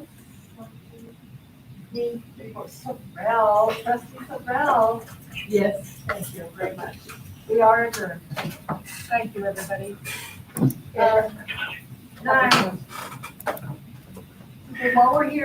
Me, Sorrell, trustee Sorrell. Yes. Thank you very much. We are adjourned. Thank you, everybody. Night. Okay, while we're here.